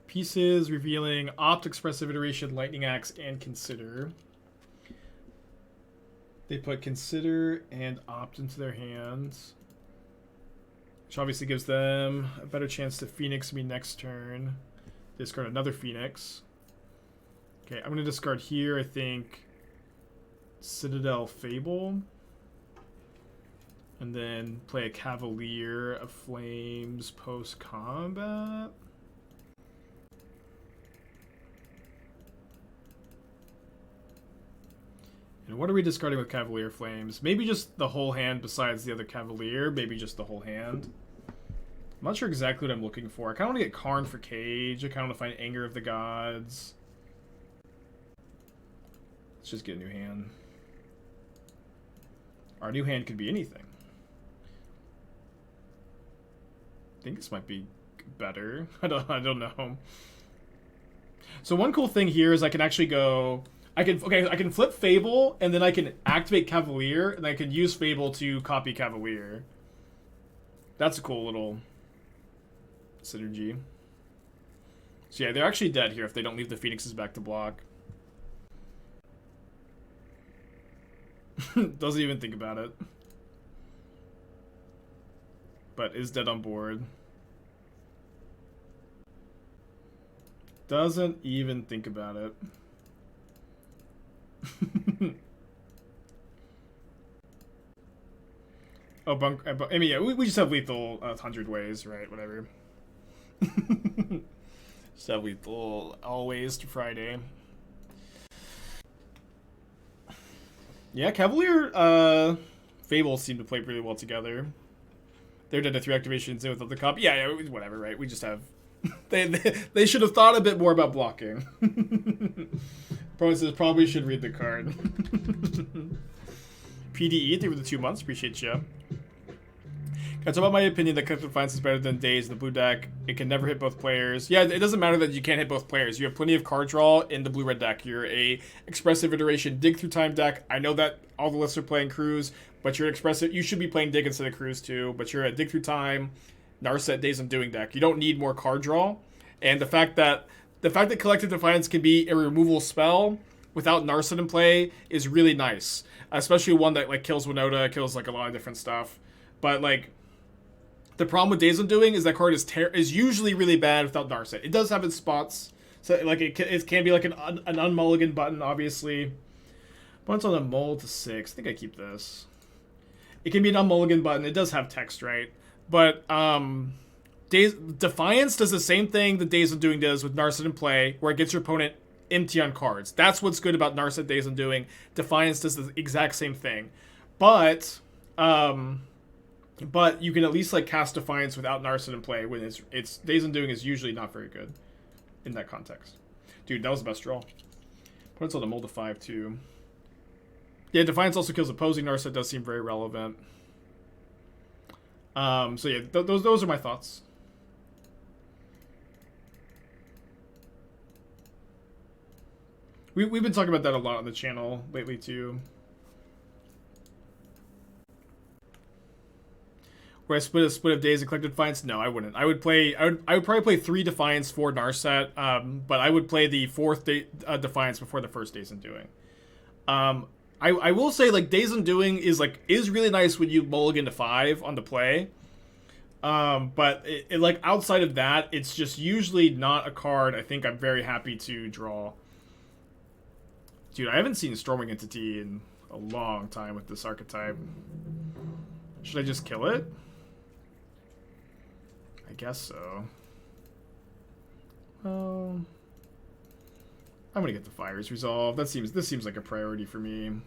Speaker 1: Pieces revealing Opt, Expressive Iteration, Lightning Axe, and Consider. They put Consider and Opt into their hands, which obviously gives them a better chance to Phoenix me next turn. Discard another Phoenix. Okay, I'm going to discard here, I think, Citadel Fable. And then play a Cavalier of Flames post-combat. And what are we discarding with Cavalier Flames? Maybe just the whole hand besides the other Cavalier. Maybe just the whole hand. I'm not sure exactly what I'm looking for. I kind of want to get Karn for Cage. I kind of want to find Anger of the Gods. Let's just get a new hand. Our new hand could be anything. I think this might be better. I don't know. So one cool thing here is I can actually go. I can flip Fable, and then I can activate Cavalier, and I can use Fable to copy Cavalier. That's a cool little synergy. So yeah, they're actually dead here if they don't leave the Phoenixes back to block. Doesn't even think about it. But is dead on board. Doesn't even think about it. Oh, I mean, yeah, we just have lethal 100 ways, right? Whatever. Just have lethal always to Friday. Yeah, Cavalier, Fable seem to play pretty well together. They're dead to 3 activations in without the comp. Yeah, whatever, right? We just have... they should have thought a bit more about blocking. Probably says probably should read the card. PDE, thank you for the 2 months. Appreciate you. Can I talk about my opinion that Collective Defiance is better than Daze in the blue deck? It can never hit both players. Yeah, it doesn't matter that you can't hit both players. You have plenty of card draw in the blue-red deck. You're a expressive iteration dig through time deck. I know that all the lists are playing Cruise, but you're expressive. You should be playing dig instead of Cruise too, but you're a dig through time, Narset, Daze Undoing deck. You don't need more card draw. And the fact that Collective Defiance can be a removal spell without Narset in play is really nice. Especially one that like kills Winota, kills like a lot of different stuff. But like the problem with Daze Undoing is that card is usually really bad without Narset. It does have its spots, so like it can be like an unmulligan button, obviously. Once on a mold to 6, I think I keep this. It can be an unmulligan button. It does have text, right? But Defiance does the same thing that Daze Undoing does with Narset in play, where it gets your opponent empty on cards. That's what's good about Narset Daze Undoing. Defiance does the exact same thing, but you can at least like cast Defiance without Narset in play when it's Daze Undoing is usually not very good in that context. Dude, that was the best draw. Points on the mold to 5 too. Yeah, Defiance also kills opposing. Narset does seem very relevant. So yeah, those are my thoughts. We've been talking about that a lot on the channel lately too. Would I split of Daze and Collective Defiance? No, I wouldn't. I would probably play 3 Defiance, 4 Narset, but I would play the 4th Defiance before the first Daze Undoing. I will say like Daze Undoing is really nice when you mulligan to 5 on the play. But it like outside of that, it's just usually not a card I think I'm very happy to draw. Dude, I haven't seen Storming Entity in a long time with this archetype. Should I just kill it? I guess so. Well, I'm gonna get the Fires resolved. This seems like a priority for me.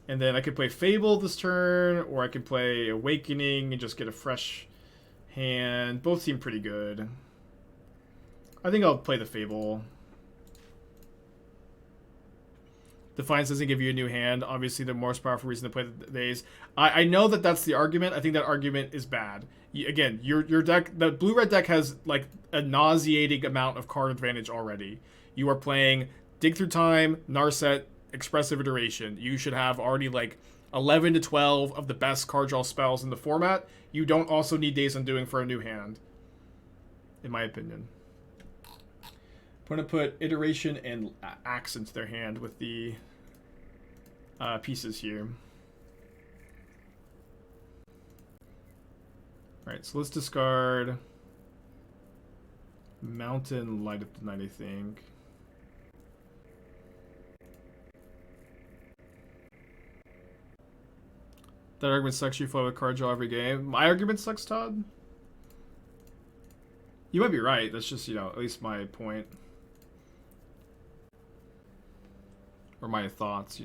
Speaker 1: And then I could play Fable this turn, or I could play Awakening and just get a fresh hand. Both seem pretty good. I think I'll play the Fable. Defiance doesn't give you a new hand. Obviously, the most powerful reason to play the Daze. I know that that's the argument. I think that argument is bad. Again, your deck, the blue-red deck has like a nauseating amount of card advantage already. You are playing Dig Through Time, Narset, Expressive Iteration. You should have already like 11 to 12 of the best card draw spells in the format. You don't also need Daze Undoing for a new hand, in my opinion. I'm going to put Iteration and Axe into their hand with the pieces here. Alright, so let's discard Mountain, Light Up the Night, I think. That argument sucks. You flow with card draw every game. My argument sucks, Todd? You might be right. That's just, at least my point. Or my thoughts,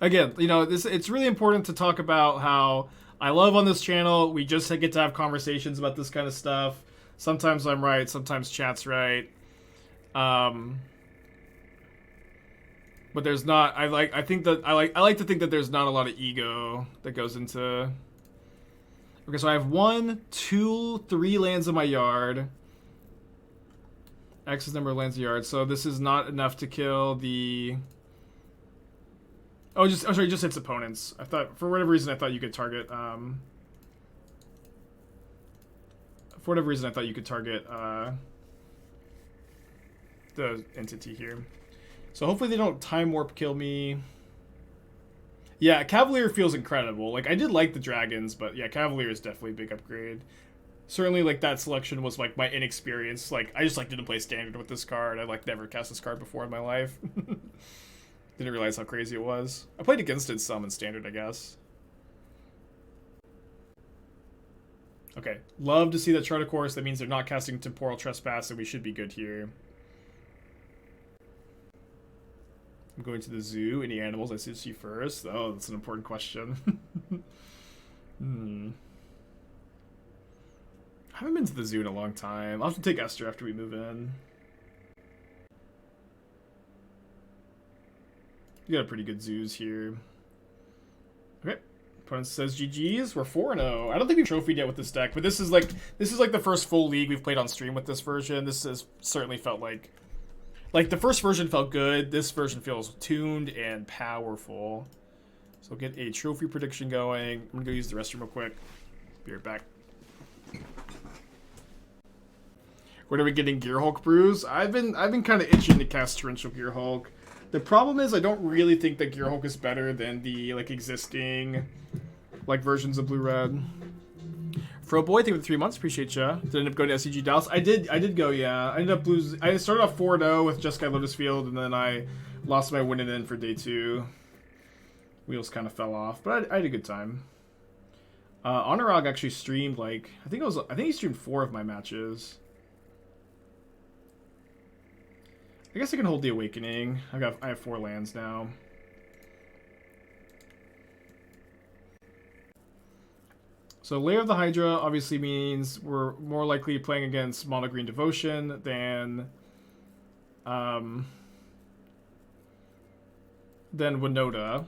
Speaker 1: Again, it's really important to talk about how I love on this channel, we just get to have conversations about this kind of stuff. Sometimes I'm right, sometimes chat's right. But there's not. I like to think that there's not a lot of ego that goes into. Okay, so I have 1, 2, 3 lands in my yard. X is number of lands in the yard, so this is not enough to kill the... Oh, sorry, just hits opponents. I thought, for whatever reason, I thought you could target, For whatever reason, I thought you could target, the entity here. So hopefully they don't Time Warp kill me. Yeah, Cavalier feels incredible. Like, I did like the dragons, but yeah, Cavalier is definitely a big upgrade. Certainly, like, that selection was, like, my inexperience. Like, I just, like, didn't play Standard with this card. I, like, never cast this card before in my life. Didn't realize how crazy it was. I played against it some in Standard, I guess. Okay. Love to see that chart, of course. That means they're not casting Temporal Trespass, and we should be good here. I'm going to the zoo. Any animals I should see first? Oh, that's an important question. I haven't been to the zoo in a long time. I'll have to take Esther after we move in. You got a pretty good zoos here. Okay. Opponent says GG's. We're 4-0. I don't think we've trophied yet with this deck, but this is like the first full league we've played on stream with this version. This has certainly felt like the first version felt good. This version feels tuned and powerful. So we'll get a trophy prediction going. I'm gonna go use the restroom real quick. Be right back. When are we getting Gearhulk brews? I've been kind of itching to cast Torrential Gearhulk. The problem is I don't really think that Gearhulk is better than the like existing like versions of Blue Red. Froboy, thank you for the 3 months. Appreciate ya. Did end up going to SCG Dallas? I did go, yeah. I ended up losing. I started off 4-0 with Jeskai Lotus Field, and then I lost my win and in for day 2. Wheels kind of fell off, but I had a good time. Honorog actually streamed like I think he streamed 4 of my matches. I guess I can hold the Awakening. I have 4 lands now. So Lair of the Hydra obviously means we're more likely playing against Mono Green Devotion than Winota.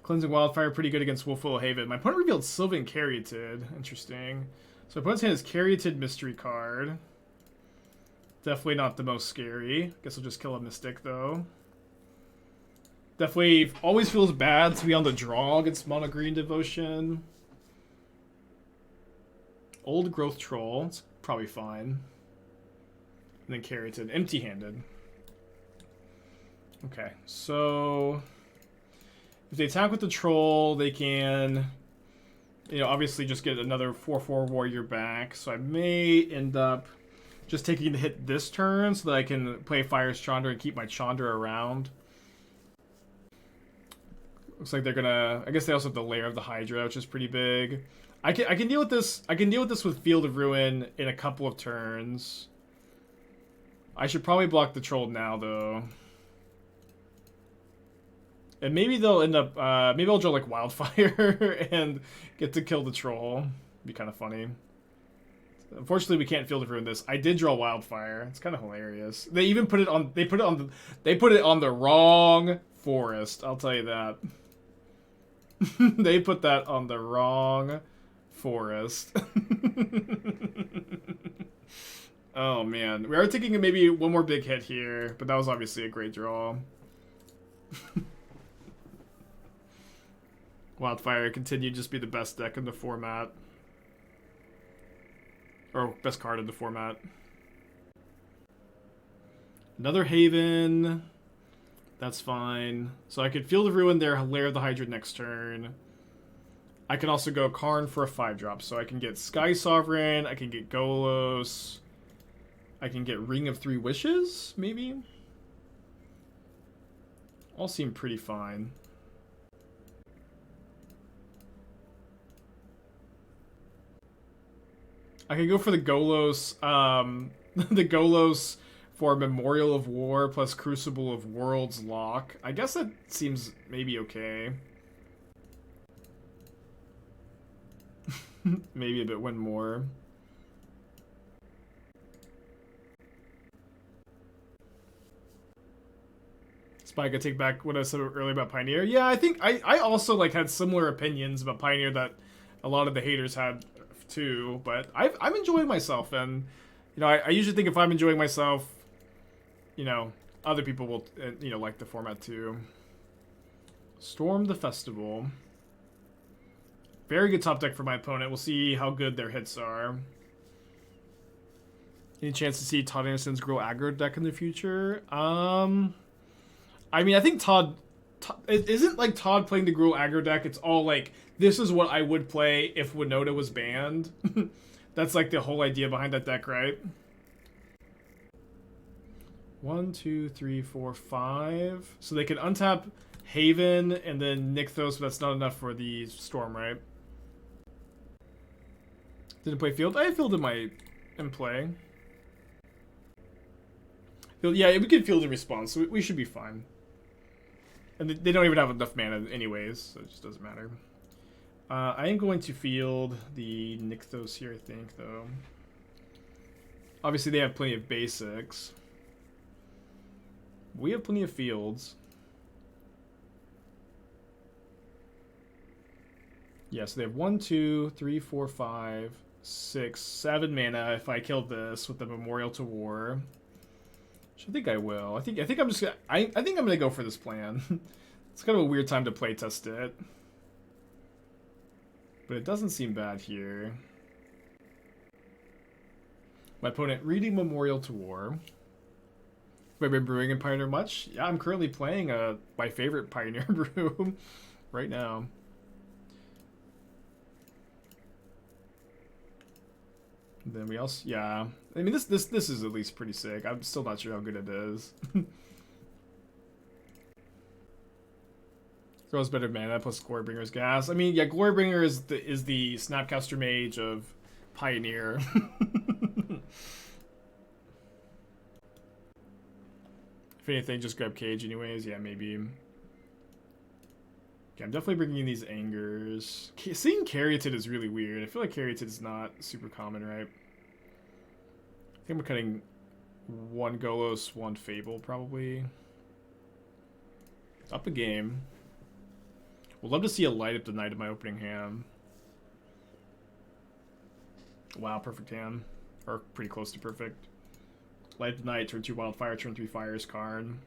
Speaker 1: Cleansing Wildfire pretty good against Wolfwillow Haven. My opponent revealed Sylvan Caryatid. Interesting. So my opponent's hand is Caryatid Mystery card. Definitely not the most scary. Guess I'll just kill a Mystic though. Definitely always feels bad to be on the draw against Mono Green Devotion. Old Growth Troll. It's probably fine. And then Caryatid. Empty-handed. Okay, so if they attack with the Troll, they can, obviously just get another 4/4 Warrior back. So I may end up just taking the hit this turn so that I can play Fire's Chandra and keep my Chandra around. Looks like they're gonna. I guess they also have the Lair of the Hydra, which is pretty big. I can deal with this. I can deal with this with Field of Ruin in a couple of turns. I should probably block the Troll now, though. And maybe they'll end up. Maybe I'll draw like Wildfire and get to kill the Troll. Be kind of funny. Unfortunately, we can't Field of Ruin this. I did draw Wildfire. It's kind of hilarious. They even put it on. They put it on the wrong forest. I'll tell you that. They put that on the wrong forest. Oh man, we are taking maybe one more big hit here, but that was obviously a great draw. Wildfire continued to just be the best deck in the format. Or best card in the format. Another Haven. That's fine. So I could Field of Ruin there, Lair of the Hydra next turn. I can also go Karn for a 5-drop. So I can get Skysovereign, I can get Golos. I can get Ring of 3 Wishes, maybe? All seem pretty fine. I can go for the Golos, the Golos for Memorial of War plus Crucible of Worlds lock. I guess that seems maybe okay. Maybe a bit win more. Spike, I take back what I said earlier about Pioneer. Yeah, I think I also like had similar opinions about Pioneer that a lot of the haters had too. But I'm enjoying myself, and you know, I usually think if I'm enjoying myself, you know, other people will, you know, like the format too. Storm the Festival. Very good top deck for my opponent. We'll see how good their hits are. Any chance to see Todd Anderson's Grow Aggro deck in the future? I mean, I think Todd it isn't like Todd playing the Grow Aggro deck. It's all like, this is what I would play if Winota was banned. That's like the whole idea behind that deck, right? 1, 2, 3, 4, 5. So they can untap Haven and then Nykthos, but that's not enough for the Storm, right? Didn't play Field. I had Field in play. Field, yeah, we could Field in response, so we should be fine. And they don't even have enough mana anyways, so it just doesn't matter. I am going to field the Nykthos here, I think, though. Obviously, they have plenty of basics. We have plenty of fields. Yeah, so they have 1, 2, 3, 4, 5, 6, 7 mana if I kill this with the Memorial to War. Which I think I will. I think I'm just gonna I think I'm gonna go for this plan. It's kind of a weird time to playtest it. But it doesn't seem bad here. My opponent reading Memorial to War. Have I been brewing in Pioneer much? Yeah, I'm currently playing my favorite Pioneer brew right now. And then we also, yeah. I mean, this is at least pretty sick. I'm still not sure how good it is. Throws better mana plus Glorybringer's Gas. I mean, yeah, Glorybringer is the Snapcaster Mage of Pioneer. If anything, just grab Cage anyways. Yeah, maybe. Okay, I'm definitely bringing in these Angers. Seeing Caryatid is really weird. I feel like Caryatid is not super common, right? I think we're cutting 1 Golos, 1 Fable, probably. Up a game. Would love to see a light up the night of my opening hand. Wow, perfect hand. Or pretty close to perfect. Light up the night, turn 2 Wildfire, turn 3 Fires, Karn.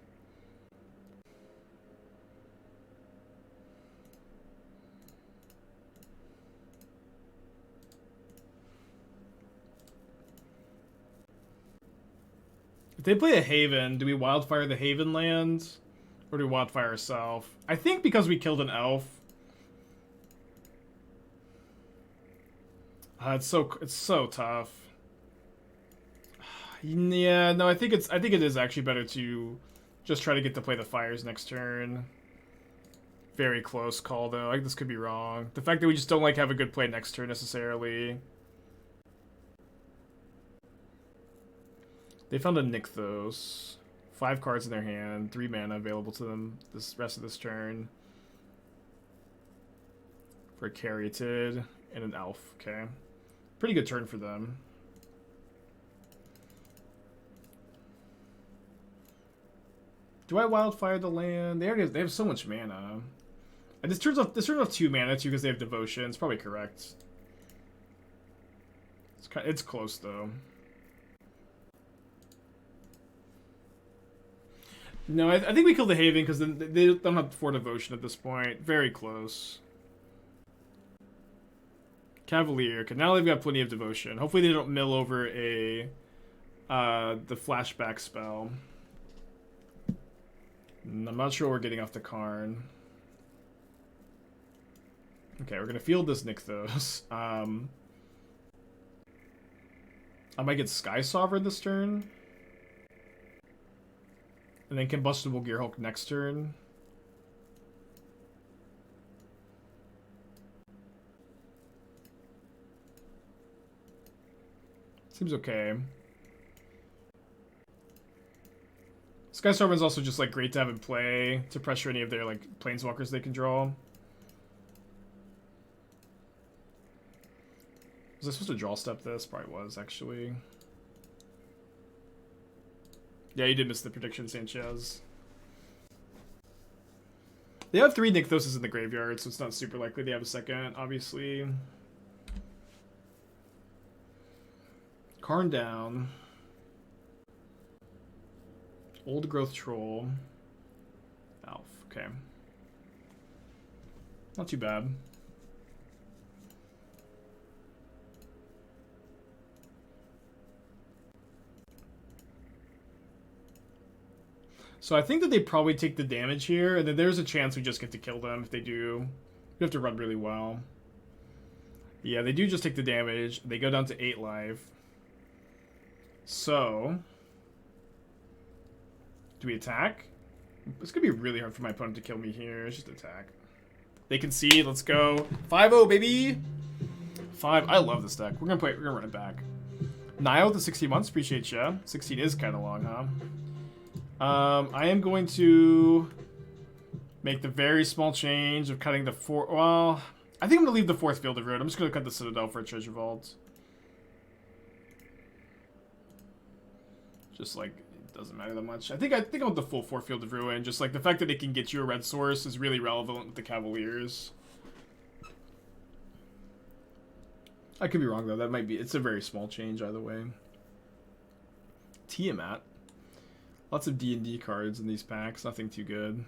Speaker 1: If they play a Haven, do we Wildfire the Haven land? Or do we Wildfire ourselves? I think because we killed an elf. It's so tough. Yeah, no, I think it is actually better to just try to get to play the fires next turn. Very close call though. Like, this could be wrong. The fact that we just don't like have a good play next turn necessarily. They found a Nykthos. 5 cards in their hand, 3 mana available to them this rest of this turn. For a Caryatid and an elf. Okay. Pretty good turn for them. Do I Wildfire the land? They have so much mana. And this turns off 2 mana too because they have Devotion. It's probably correct. It's close though. No, I think we kill the Haven because then they don't have 4 Devotion at this point. Very close. Cavalier. Okay, now they've got plenty of Devotion. Hopefully they don't mill over the flashback spell. I'm not sure we're getting off the Karn. Okay, we're gonna field this Nykthos. I might get Skysovereign this turn. And then Combustible Gearhulk next turn. Seems okay. Skysovereign's also just like great to have in play to pressure any of their like planeswalkers they can draw. Was I supposed to draw step this? Probably was, actually. Yeah, you did miss the prediction, Sanchez. They have 3 Nykthoses in the graveyard, so it's not super likely they have a second, obviously. Karn down. Old Growth Troll. Elf. Okay. Not too bad. So I think that they probably take the damage here, and then there's a chance we just get to kill them if they do. We have to run really well. Yeah, they do just take the damage. They go down to 8 life. So, do we attack? It's going to be really hard for my opponent to kill me here. Let's just attack. They concede. Let's go. 5-0, baby. 5. I love this deck. We're gonna run it back. Nile with the 16 months. Appreciate ya. 16 is kind of long, huh? I am going to make the very small change of cutting the 4. Well, I think I'm going to leave the 4th Field of Ruin. I'm just going to cut the Citadel for a Treasure Vault. Just like, it doesn't matter that much. I think I want the full 4th Field of Ruin. Just like the fact that it can get you a red source is really relevant with the Cavaliers. I could be wrong though. That might be. It's a very small change either way. Tiamat. Lots of D&D cards in these packs. Nothing too good.